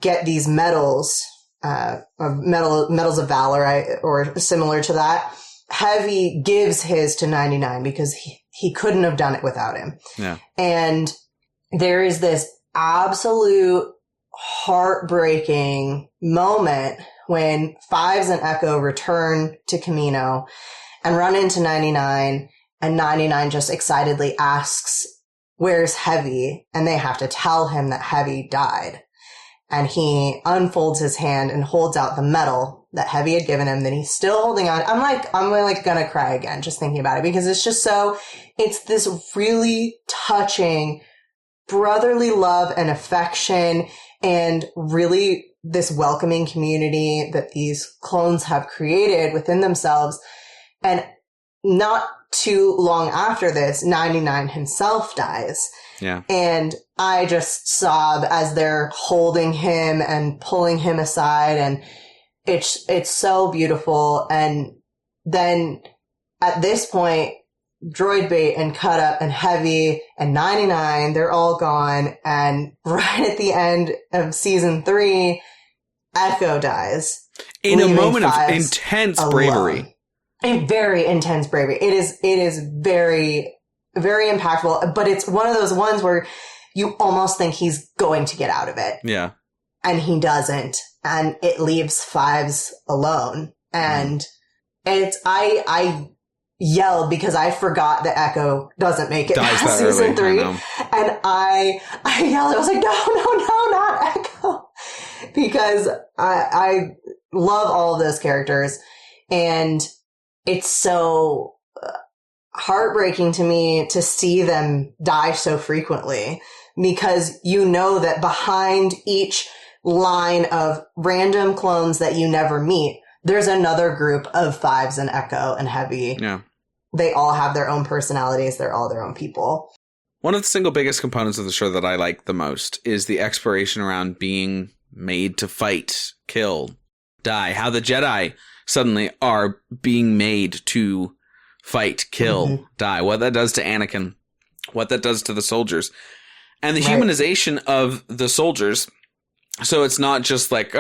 get these medals, medals of valor, or similar to that. Heavy gives his to 99 because he couldn't have done it without him. Yeah. And there is this absolute heartbreaking moment when Fives and Echo return to Kamino and run into 99, and 99 just excitedly asks, "Where's Heavy?" And they have to tell him that Heavy died. And he unfolds his hand and holds out the medal that Heavy had given him that he's still holding on. I'm gonna cry again just thinking about it, because it's just it's this really touching brotherly love and affection, and really this welcoming community that these clones have created within themselves. And not too long after this, 99 himself dies. Yeah. And I just sob as they're holding him and pulling him aside, and it's so beautiful. And then at this point, Droid Bait and Cut Up and Heavy and 99, they're all gone. And right at the end of season 3, Echo dies. In a moment of intense bravery. A very intense bravery. It is very, very impactful, but it's one of those ones where you almost think he's going to get out of it. Yeah. And he doesn't. And it leaves Fives alone. And I yelled because I forgot that Echo doesn't make it past season 3. And I yelled. I was like, no, not Echo. Because I love all of those characters. And it's so heartbreaking to me to see them die so frequently, because you know that behind each line of random clones that you never meet, there's another group of Fives and Echo and Heavy. Yeah. They all have their own personalities. They're all their own people. One of the single biggest components of the show that I like the most is the exploration around being made to fight, kill, die. How the Jedi suddenly are being made to fight, kill, die. What that does to Anakin, what that does to the soldiers, and the humanization of the soldiers. So it's not just like,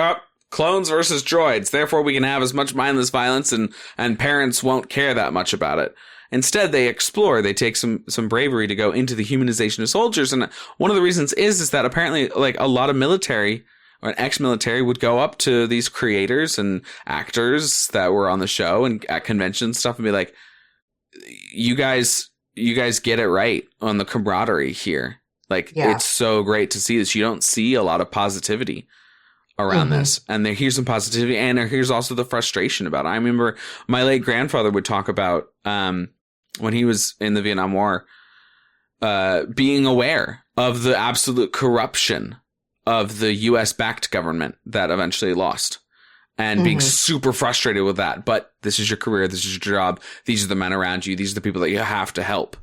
clones versus droids, therefore we can have as much mindless violence and parents won't care that much about it. Instead, they explore, they take some bravery to go into the humanization of soldiers. And one of the reasons is that apparently like a lot of military or ex-military would go up to these creators and actors that were on the show and at conventions and stuff and be like, you guys get it right on the camaraderie here. Like, It's so great to see this. You don't see a lot of positivity around this. And here's some positivity, and here's also the frustration about it. I remember my late grandfather would talk about when he was in the Vietnam War, being aware of the absolute corruption of the US-backed government that eventually lost, and being super frustrated with that. But this is your career. This is your job. These are the men around you. These are the people that you have to help.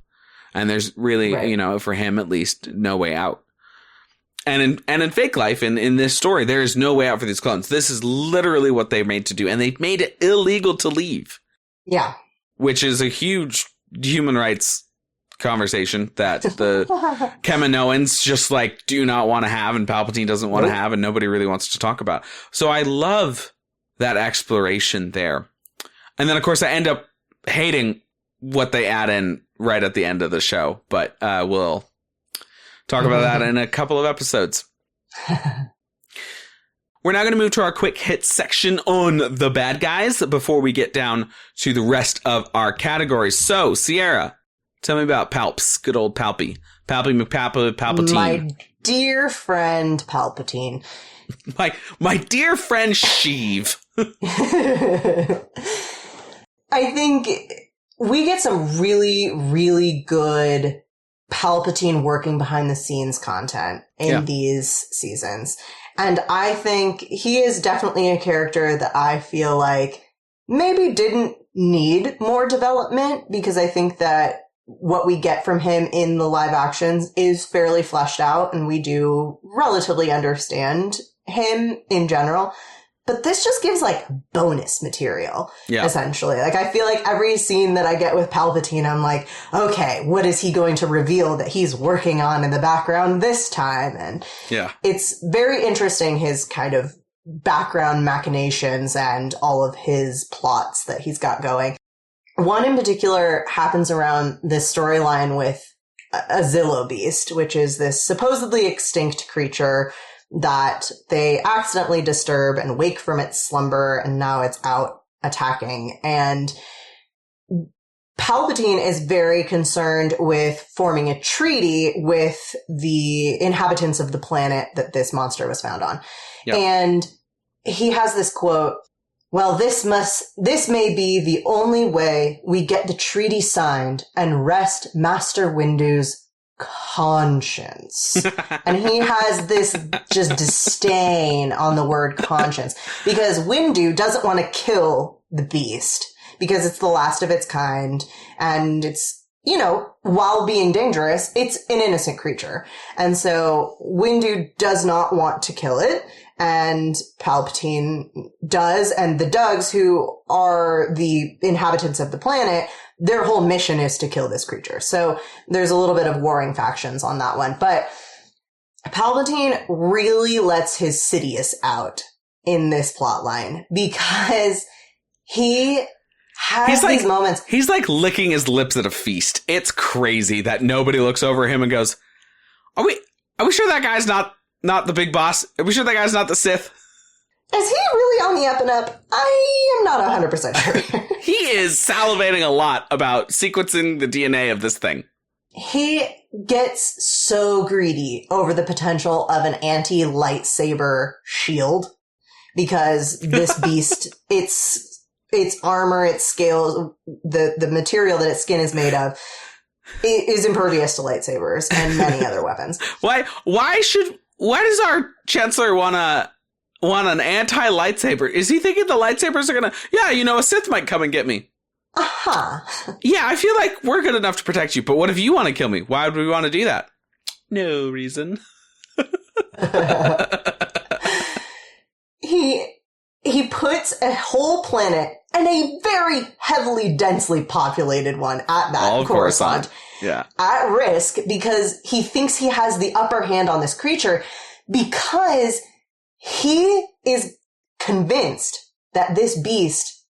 And there's really, for him at least, no way out. And in fake life, in this story, there is no way out for these clones. This is literally what they made to do. And they made it illegal to leave. Yeah. Which is a huge human rights conversation that the Kaminoans just like do not want to have, and Palpatine doesn't want to have, and nobody really wants to talk about. So I love that exploration there. And then, of course, I end up hating what they add in right at the end of the show, but we'll talk about that in a couple of episodes. We're now going to move to our quick hit section on the bad guys before we get down to the rest of our categories. So, Sierra, Tell me about Palps. Good old Palpy. Palpy Palpatine. My dear friend Palpatine. My dear friend Sheev. I think we get some really, really good Palpatine working behind the scenes content in these seasons. And I think he is definitely a character that I feel like maybe didn't need more development, because I think that what we get from him in the live actions is fairly fleshed out and we do relatively understand him in general. But this just gives like bonus material, essentially. Like, I feel like every scene that I get with Palpatine, I'm like, okay, what is he going to reveal that he's working on in the background this time? And it's very interesting, his kind of background machinations and all of his plots that he's got going. One in particular happens around this storyline with a Zillo Beast, which is this supposedly extinct creature that they accidentally disturb and wake from its slumber, and now it's out attacking. And Palpatine is very concerned with forming a treaty with the inhabitants of the planet that this monster was found on. And he has this quote, "Well, this may be the only way we get the treaty signed and rest Master Windu's conscience." And he has this just disdain on the word conscience, because Windu doesn't want to kill the beast because it's the last of its kind, and it's, you know, while being dangerous, it's an innocent creature. And so Windu does not want to kill it, and Palpatine does, and the Dugs, who are the inhabitants of the planet, their whole mission is to kill this creature. So there's a little bit of warring factions on that one. But Palpatine really lets his Sidious out in this plot line, because he has these moments. He's like licking his lips at a feast. It's crazy that nobody looks over him and goes, Are we sure that guy's not the big boss? Are we sure that guy's not the Sith? Is he really on the up and up? I am not 100% sure. He is salivating a lot about sequencing the DNA of this thing. He gets so greedy over the potential of an anti-lightsaber shield, because this beast, its armor, its scales, the material that its skin is made of, it is impervious to lightsabers and many other weapons. Why does our Chancellor want an anti-lightsaber? Is he thinking the lightsabers are gonna, a Sith might come and get me? Yeah, I feel like we're good enough to protect you, but what if you want to kill me? Why would we want to do that? No reason. He puts a whole planet, and a very heavily, densely populated one at that, all Coruscant, at risk, because he thinks he has the upper hand on this creature, because he is convinced that this beast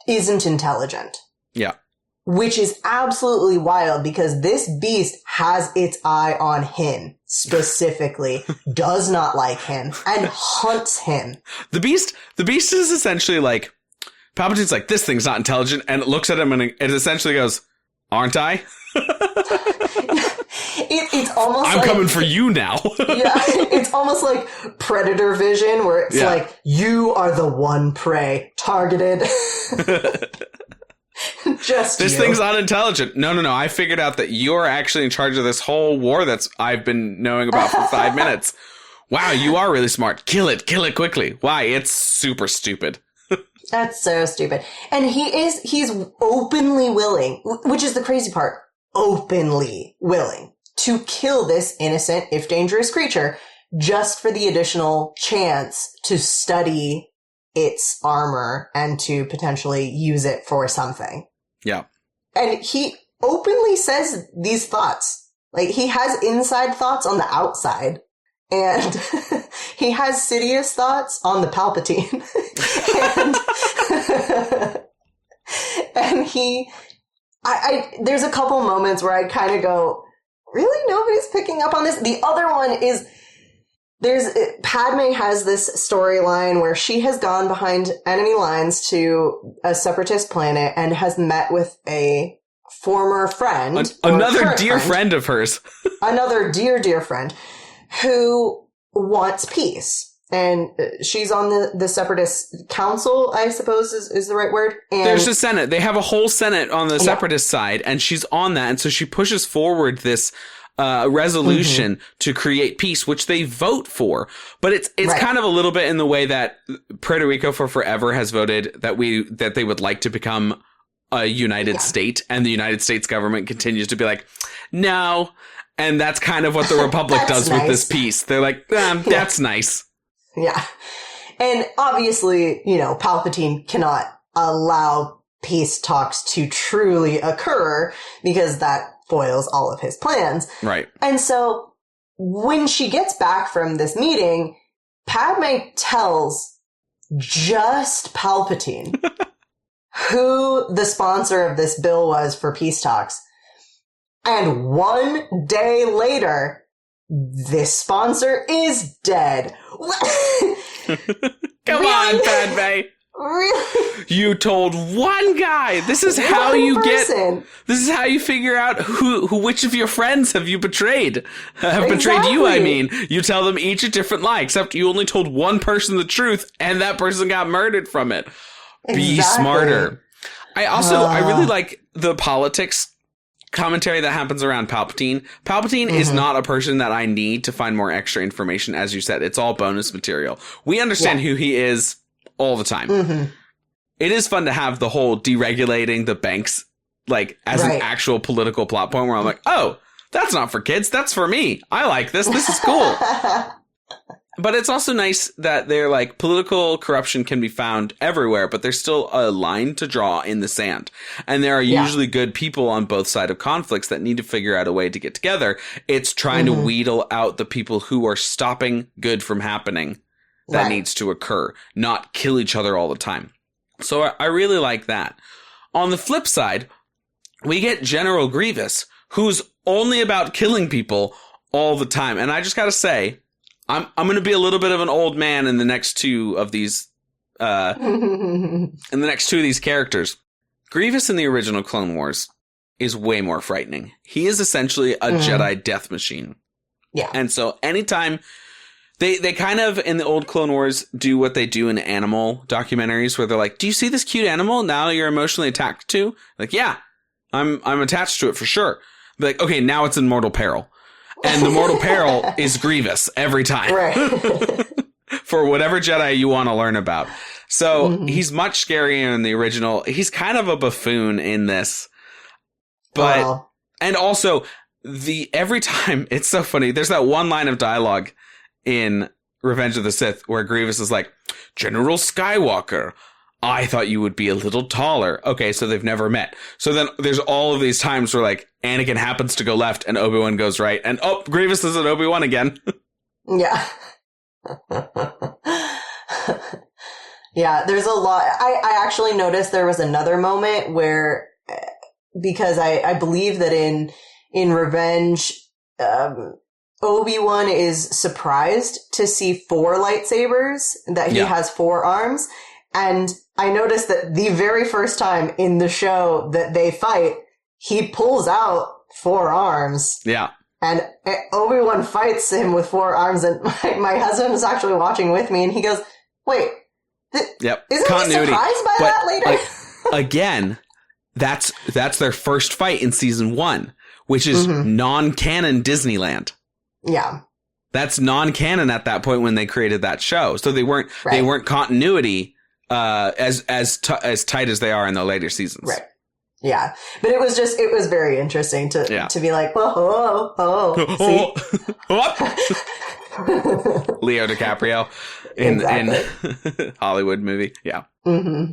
isn't intelligent. Yeah. Which is absolutely wild, because this beast has its eye on him specifically, does not like him, and hunts him. The beast is essentially like, Palpatine's like, this thing's not intelligent, and it looks at him and it essentially goes, aren't I? It's almost I'm coming for you now. It's almost like Predator vision, where it's like, you are the one prey targeted. Just this thing's unintelligent. No. I figured out that you're actually in charge of this whole war I've been knowing about for 5 minutes. Wow, you are really smart. Kill it quickly. Why? It's super stupid. That's so stupid. And he's openly willing, which is the crazy part, openly willing to kill this innocent, if dangerous creature, just for the additional chance to study its armor and to potentially use it for something. Yeah. And he openly says these thoughts. Like, he has inside thoughts on the outside. And he has Sidious thoughts on the Palpatine. and there's a couple moments where I kind of go, really? Nobody's picking up on this? The other one is, Padme has this storyline where she has gone behind enemy lines to a separatist planet and has met with a former friend. Another dear friend of hers. Another dear friend who wants peace. And she's on the Separatist Council, I suppose is the right word. And there's a Senate. They have a whole Senate on the Separatist side, and she's on that. And so she pushes forward this resolution to create peace, which they vote for. But it's kind of a little bit in the way that Puerto Rico for forever has voted that they would like to become a united state, and the United States government continues to be like, no. And that's kind of what the Republic does with this peace. They're like, that's nice. Yeah. And obviously, Palpatine cannot allow peace talks to truly occur because that foils all of his plans. Right. And so when she gets back from this meeting, Padme tells just Palpatine who the sponsor of this bill was for peace talks. And one day later, this sponsor is dead. Come on, Padme. Really? You told one guy. This is how This is how you figure out which of your friends have you betrayed. Betrayed you, I mean. You tell them each a different lie, except you only told one person the truth, and that person got murdered from it. Be smarter. I really like the politics commentary that happens around Palpatine. Palpatine is not a person that I need to find more extra information. As you said, it's all bonus material. We understand who he is all the time. It is fun to have the whole deregulating the banks, like, as an actual political plot point where I'm like, oh, that's not for kids. That's for me. I like this. This is cool. But it's also nice that they're like, political corruption can be found everywhere, but there's still a line to draw in the sand. And there are usually good people on both sides of conflicts that need to figure out a way to get together. It's trying to wheedle out the people who are stopping good from happening that needs to occur, not kill each other all the time. So I really like that. On the flip side, we get General Grievous, who's only about killing people all the time. And I just got to say, I'm going to be a little bit of an old man in the next two of these characters. Grievous in the original Clone Wars is way more frightening. He is essentially a Jedi death machine. Yeah. And so anytime they kind of in the old Clone Wars do what they do in animal documentaries where they're like, do you see this cute animal now you're emotionally attached to? Like, yeah, I'm attached to it for sure. But like, okay, now it's in mortal peril. And the mortal peril is Grievous every time. Right. For whatever Jedi you want to learn about. So he's much scarier in the original. He's kind of a buffoon in this. But, and also, every time, it's so funny. There's that one line of dialogue in Revenge of the Sith where Grievous is like, General Skywalker, I thought you would be a little taller. Okay, so they've never met. So then there's all of these times where like Anakin happens to go left and Obi-Wan goes right. And Grievous is at Obi-Wan again. Yeah. Yeah, there's a lot. I actually noticed there was another moment where, because I believe that in Revenge, Obi-Wan is surprised to see 4 lightsabers, that he has 4 arms. And I noticed that the very first time in the show that they fight, he pulls out 4 arms. Yeah. And Obi-Wan fights him with 4 arms. And my husband was actually watching with me and he goes, wait, isn't he surprised by that later? Again, that's their first fight in season 1, which is non-canon Disneyland. Yeah. That's non-canon at that point when they created that show. So they weren't continuity as tight as they are in the later seasons. Right. Yeah. But it was very interesting to be like, see? Leo DiCaprio in Hollywood movie. Yeah. Mm-hmm.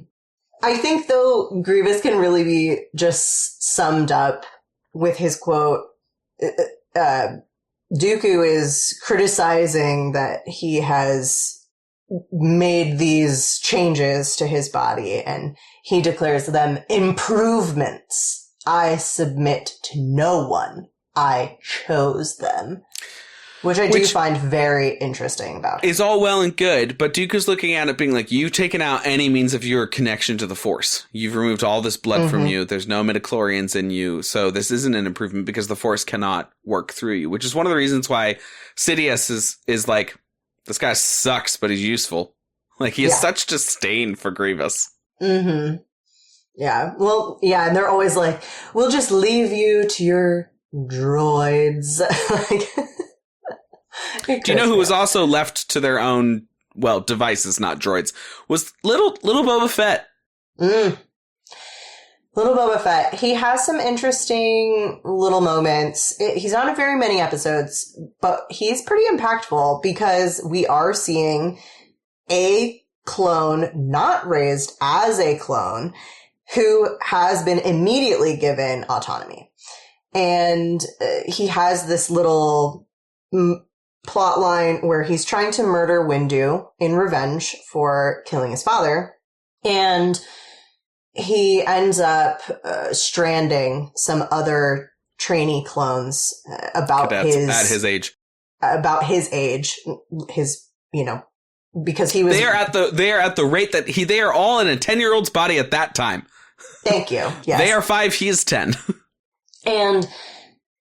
I think though Grievous can really be just summed up with his quote, Dooku is criticizing that he has made these changes to his body, and he declares them improvements. I submit to no one. I chose them. Which I do find very interesting about him. It's all well and good, but Dooku's looking at it being like, you've taken out any means of your connection to the Force. You've removed all this blood from you. There's no midichlorians in you. So this isn't an improvement because the Force cannot work through you, which is one of the reasons why Sidious is like, this guy sucks, but he's useful. Like, he has such disdain for Grievous. Mm-hmm. Yeah. Well, yeah, and they're always like, we'll just leave you to your droids. Do you know who was also left to their own, well, devices, not droids, was little Boba Fett. Little Boba Fett. He has some interesting little moments. He's not in very many episodes, but he's pretty impactful because we are seeing a clone not raised as a clone who has been immediately given autonomy. And he has this little plot line where he's trying to murder Windu in revenge for killing his father. And he ends up stranding some other trainee clones at his age, because he was. They are at the rate that they are all in a 10-year-old's body at that time. Thank you. Yes. They are 5. He is 10. And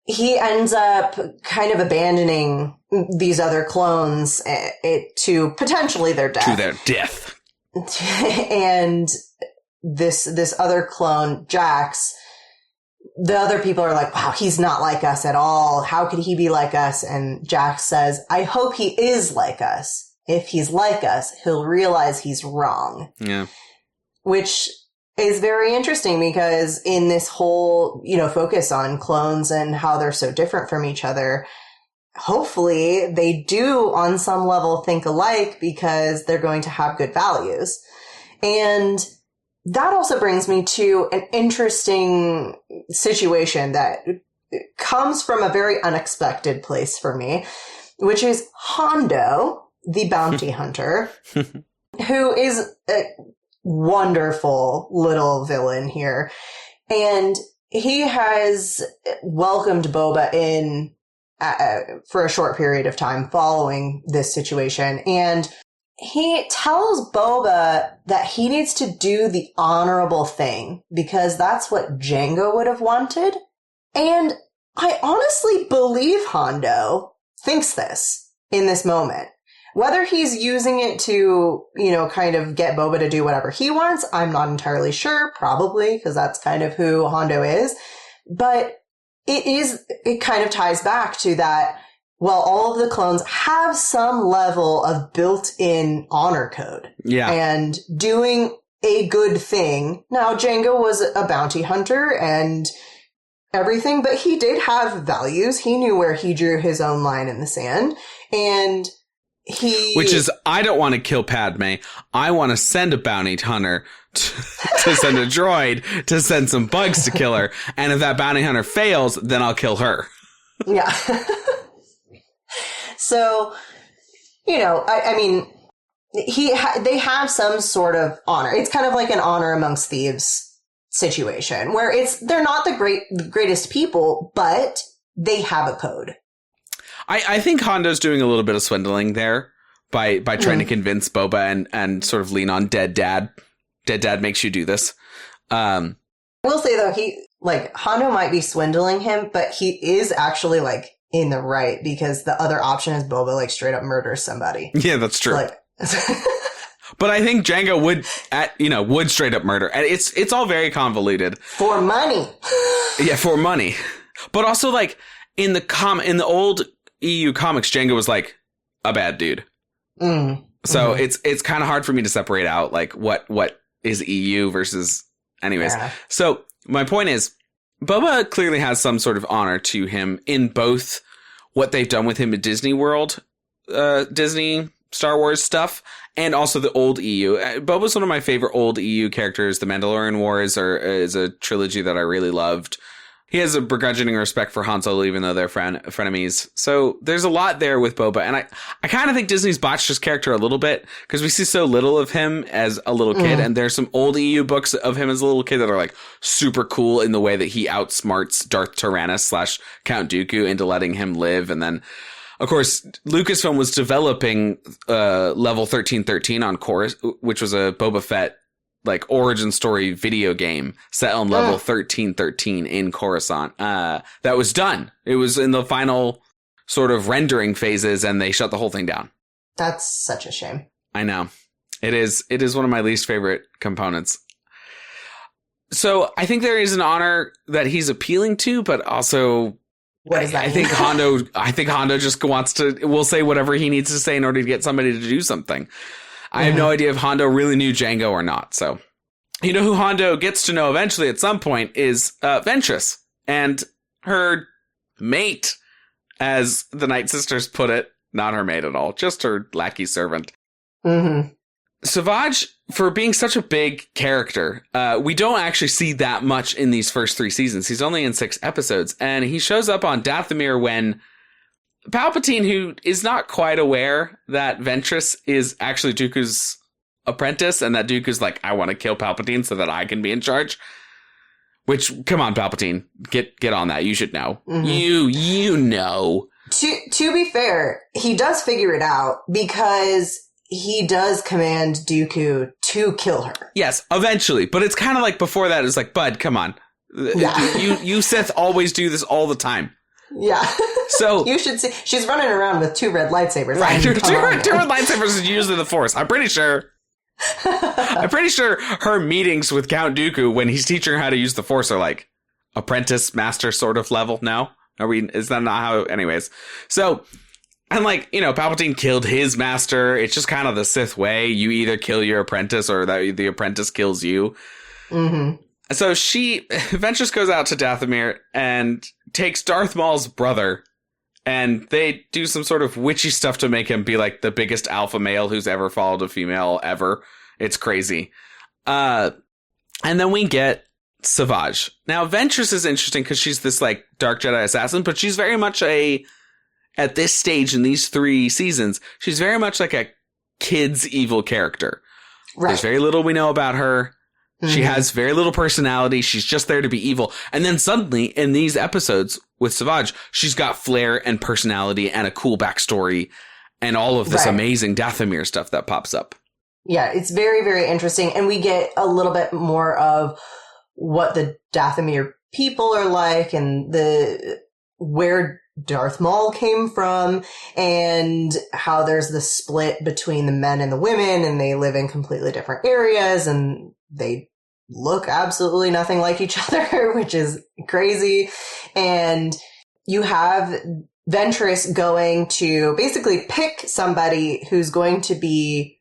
he ends up kind of abandoning these other clones to potentially their death. To their death. And this other clone, Jax, the other people are like, wow, he's not like us at all. How could he be like us? And Jax says, I hope he is like us. If he's like us, he'll realize he's wrong. Yeah. Which is very interesting because in this whole, focus on clones and how they're so different from each other, hopefully they do on some level think alike because they're going to have good values. And that also brings me to an interesting situation that comes from a very unexpected place for me, which is Hondo, the bounty hunter, who is a wonderful little villain here. And he has welcomed Boba in for a short period of time following this situation. And he tells Boba that he needs to do the honorable thing because that's what Jango would have wanted. And I honestly believe Hondo thinks this in this moment. Whether he's using it to, kind of get Boba to do whatever he wants, I'm not entirely sure. Probably, because that's kind of who Hondo is. But it kind of ties back to that, well, all of the clones have some level of built-in honor code. Yeah. And doing a good thing. Now, Jango was a bounty hunter and everything, but he did have values. He knew where he drew his own line in the sand. And which is, I don't want to kill Padme. I want to send a bounty hunter to send a droid to send some bugs to kill her. And if that bounty hunter fails, then I'll kill her. Yeah. So, I mean, they have some sort of honor. It's kind of like an honor amongst thieves situation where they're not the greatest people, but they have a code. I think Hondo's doing a little bit of swindling there by trying to convince Boba and sort of lean on dead dad. Dead dad makes you do this. I will say though, Hondo might be swindling him, but he is actually in the right because the other option is Boba straight up murders somebody. Yeah, that's true. But I think Jango would straight up murder. And it's all very convoluted. For money. Yeah, for money. But also in the old EU comics, Jango was a bad dude. So it's kind of hard for me to separate out what is EU versus anyways. Yeah. So my point is Boba clearly has some sort of honor to him in both what they've done with him at Disney World, Disney Star Wars stuff, and also the old EU. Boba's one of my favorite old EU characters. The Mandalorian Wars is a trilogy that I really loved. He has a begrudging respect for Han Solo, even though they're frenemies. So there's a lot there with Boba. And I kind of think Disney's botched his character a little bit because we see so little of him as a little kid. And there's some old EU books of him as a little kid that are super cool in the way that he outsmarts Darth Tyrannus / Count Dooku into letting him live. And then, of course, Lucasfilm was developing Level 1313 on Corus, which was a Boba Fett like origin story video game set on Level 1313 in Coruscant. That was done. It was in the final sort of rendering phases, and they shut the whole thing down. That's such a shame. I know. It is one of my least favorite components. So I think there is an honor that he's appealing to, but also what does that mean? I think Hondo just will say whatever he needs to say in order to get somebody to do something. I have no idea if Hondo really knew Django or not. So, you know who Hondo gets to know eventually at some point is Ventress and her mate, as the Night Sisters put it. Not her mate at all, just her lackey servant. Mm-hmm. Savage, for being such a big character, we don't actually see that much in these first 3 seasons. He's only in 6 episodes, and he shows up on Dathomir when Palpatine, who is not quite aware that Ventress is actually Dooku's apprentice, and that Dooku's like, I want to kill Palpatine so that I can be in charge. Which, come on, Palpatine, get on that. You should know. Mm-hmm. You know. To be fair, he does figure it out because he does command Dooku to kill her. Yes, eventually. But it's kind of like before that, it's like, bud, come on. Yeah. You Sith always do this all the time. Yeah. So you should see she's running around with 2 red lightsabers. Right, two red lightsabers is usually the Force. I'm pretty sure her meetings with Count Dooku when he's teaching her how to use the Force are like apprentice master sort of level now. Is that not how? Anyways. So, and like, you know, Palpatine killed his master. It's just kind of the Sith way. You either kill your apprentice or the apprentice kills you. Mm-hmm. So Ventress goes out to Dathomir and takes Darth Maul's brother, and they do some sort of witchy stuff to make him be like the biggest alpha male who's ever followed a female ever. It's crazy. And then we get Savage. Now, Ventress is interesting because she's this like dark Jedi assassin, but she's very much at this stage in these 3 seasons, she's very much like a kid's evil character. Right. There's very little we know about her. She has very little personality. She's just there to be evil. And then suddenly in these episodes with Savage, she's got flair and personality and a cool backstory and all of this amazing Dathomir stuff that pops up. Yeah, it's very, very interesting. And we get a little bit more of what the Dathomir people are like and where Darth Maul came from and how there's the split between the men and the women and they live in completely different areas and they look absolutely nothing like each other, which is crazy. And you have Ventress going to basically pick somebody who's going to be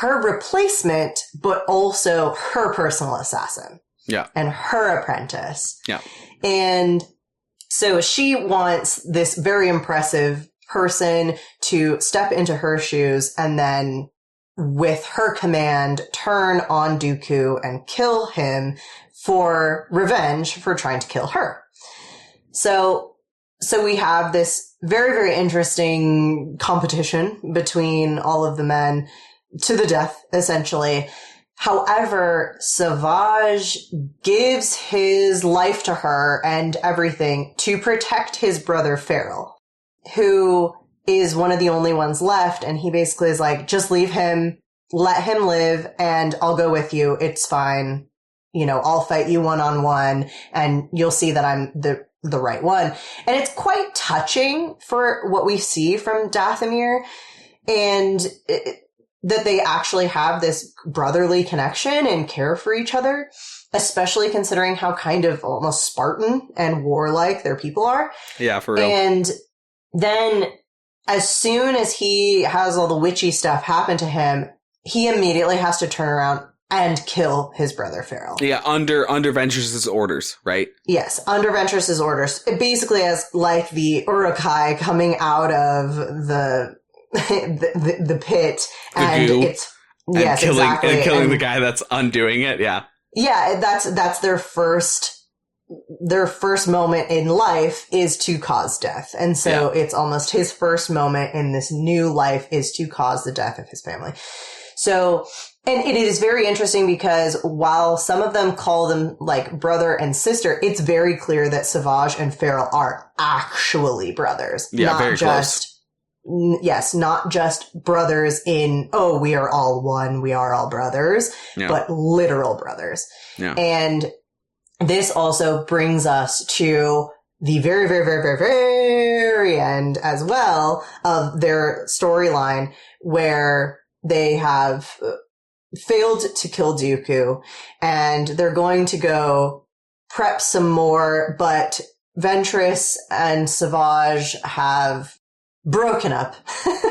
her replacement, but also her personal assassin. Yeah. And her apprentice. Yeah. And so she wants this very impressive person to step into her shoes and then with her command, turn on Dooku and kill him for revenge for trying to kill her. So we have this very, very interesting competition between all of the men to the death, essentially. However, Savage gives his life to her and everything to protect his brother Farrell, who is one of the only ones left, and he basically is like, just leave him, let him live, and I'll go with you. It's fine. You know, I'll fight you one-on-one, and you'll see that I'm the right one. And it's quite touching for what we see from Dathomir, and that they actually have this brotherly connection and care for each other, especially considering how kind of almost Spartan and warlike their people are. Yeah, for real. And then as soon as he has all the witchy stuff happen to him, he immediately has to turn around and kill his brother Farrell. Yeah, under Ventress's orders, right? Yes, under Ventress's orders. It basically as like the Urukai coming out of the pit, and goo. it's exactly, and killing the guy that's undoing it. Yeah, yeah, that's their first moment in life is to cause death. And so it's almost his first moment in this new life is to cause the death of his family. So, and it is very interesting because while some of them call them like brother and sister, it's very clear that Savage and Farrell are actually brothers. Yeah, not very just close. yes, not just brothers in, oh, we are all one, we are all brothers, but literal brothers. Yeah. And this also brings us to the very, very, very, very, very end as well of their storyline, where they have failed to kill Dooku, and they're going to go prep some more, but Ventress and Savage have broken up,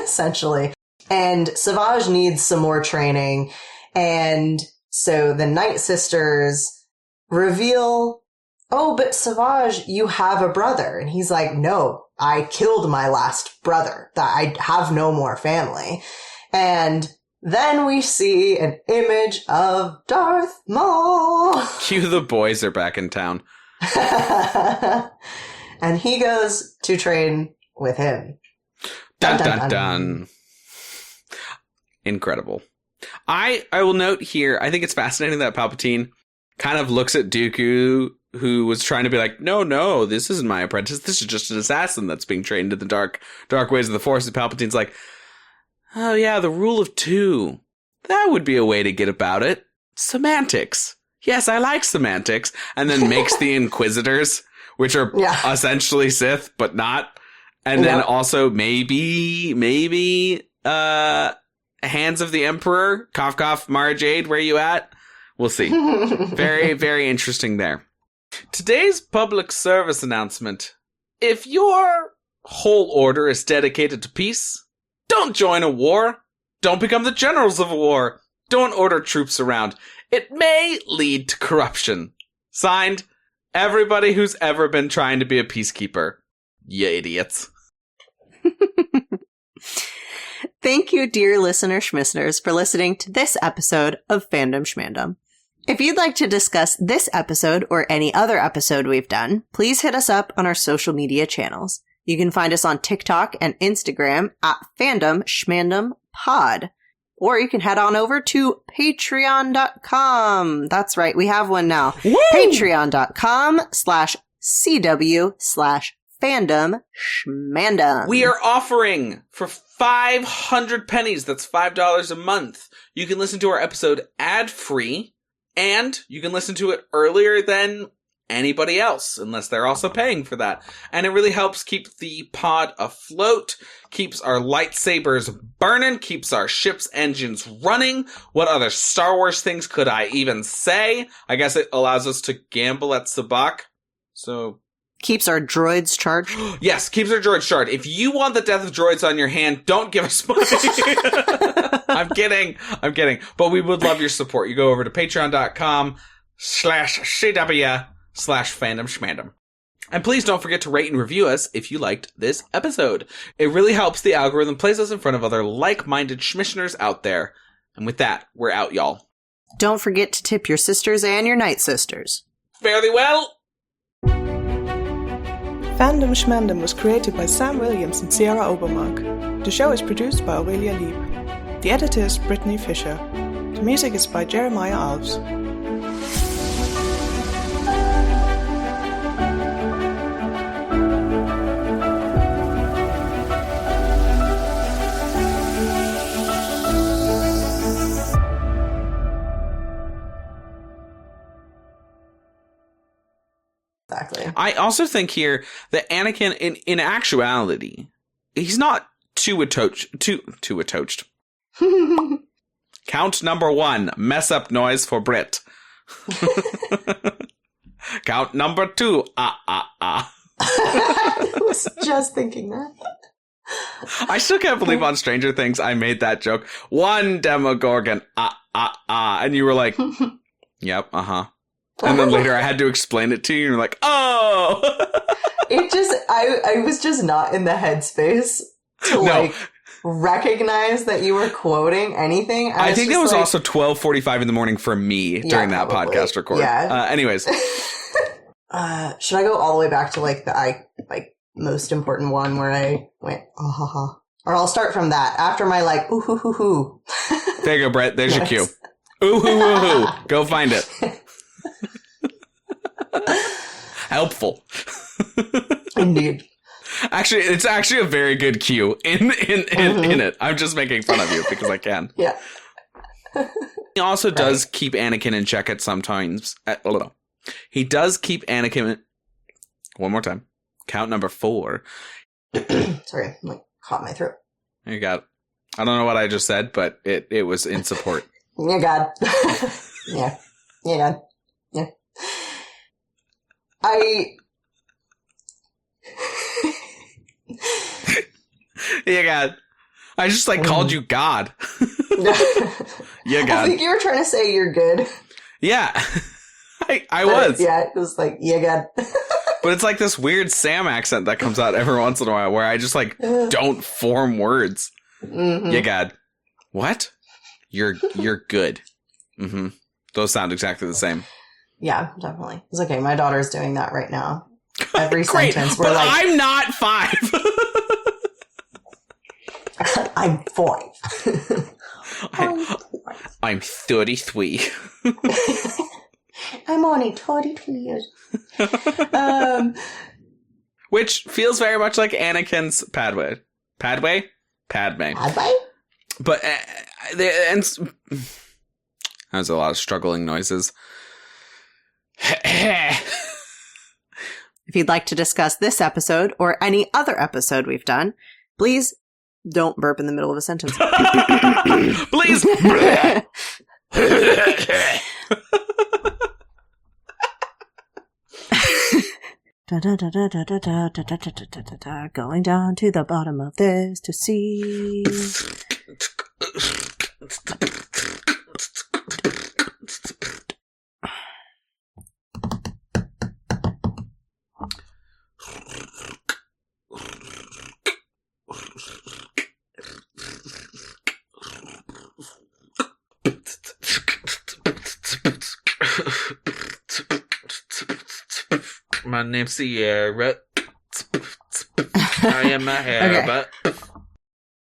essentially. And Savage needs some more training, and so the Night Sisters reveal, oh, but Savage, you have a brother. And he's like, no, I killed my last brother. I have no more family. And then we see an image of Darth Maul. Cue the boys are back in town. And he goes to train with him. Dun, dun, dun, dun. Incredible. I will note here, I think it's fascinating that Palpatine kind of looks at Dooku, who was trying to be like, no, this isn't my apprentice. This is just an assassin that's being trained in the dark ways of the Force. And Palpatine's like, oh yeah, the rule of two. That would be a way to get about it. Semantics. Yes, I like semantics. And then makes the Inquisitors, which are essentially Sith, but not. And then also maybe, Hands of the Emperor, cough, cough, Mara Jade, where you at? We'll see. Very, very interesting there. Today's public service announcement. If your whole order is dedicated to peace, don't join a war. Don't become the generals of a war. Don't order troops around. It may lead to corruption. Signed, everybody who's ever been trying to be a peacekeeper. You idiots. Thank you, dear listener schmissners, for listening to this episode of Fandom Schmandom. If you'd like to discuss this episode or any other episode we've done, please hit us up on our social media channels. You can find us on TikTok and Instagram at Fandom Schmandom Pod. Or you can head on over to patreon.com. That's right, we have one now. Patreon.com/CW/Fandom Schmandom. We are offering for 500 pennies, that's $5 a month. You can listen to our episode ad-free, and you can listen to it earlier than anybody else, unless they're also paying for that. And it really helps keep the pod afloat, keeps our lightsabers burning, keeps our ship's engines running. What other Star Wars things could I even say? I guess it allows us to gamble at Sabacc. So... keeps our droids charged. Yes, keeps our droids charged. If you want the death of droids on your hand, don't give us money. I'm kidding. But we would love your support. You go over to patreon.com/CW/Fandom Schmandom. And please don't forget to rate and review us if you liked this episode. It really helps the algorithm place us in front of other like-minded schmishners out there. And with that, we're out, y'all. Don't forget to tip your sisters and your Night Sisters. Fare thee well. Fandom Schmandom was created by Sam Williams and Sierra Obermark. The show is produced by Aurelia Lieb. The editor is Brittany Fisher. The music is by Jeremiah Alves. Exactly. I also think here that Anakin, in actuality, he's not too attached. Count number 1, mess up noise for Brit. Count number 2, I was just thinking that. I still can't believe on Stranger Things I made that joke. 1 Demogorgon, and you were like, yep, And then later I had to explain it to you, and you're like, oh! I was just not in the headspace to, recognize that you were quoting anything. I think that was also 12:45 in the morning for me during that podcast record. Yeah. Anyways. Should I go all the way back to, the most important one where I went, oh, ha, ha. Or I'll start from that. After my, ooh, hoo, hoo, hoo. There you go, Brett. There's your cue. Ooh, hoo, hoo, hoo. Go find it. Helpful. Indeed. Actually, it's actually a very good cue in it. I'm just making fun of you because I can. Yeah. He also does keep Anakin in check at sometimes. He does keep Anakin. One more time. Count number 4. Sorry, I caught my throat. You got it. I don't know what I just said, but it was in support. Yeah, God. Yeah. Yeah, God. Yeah. Yeah, God. I just called you God. Yeah, God. I think you were trying to say you're good. Yeah. I was. Yeah, it was yeah, God. But it's this weird Sam accent that comes out every once in a while where I just don't form words. Mm-hmm. Yeah, God. What? You're good. Mm-hmm. Those sound exactly the same. Yeah, definitely. It's okay. My daughter's doing that right now. Every Great, sentence but I'm not 5. I'm 5. I'm 33. I'm only 22 years. Which feels very much like Anakin's Padme. Padme? Padme. Padme? But there's a lot of struggling noises. If you'd like to discuss this episode or any other episode we've done, please don't burp in the middle of a sentence. Please. Going down to the bottom of this to see. My name's Sierra. I am a hair, but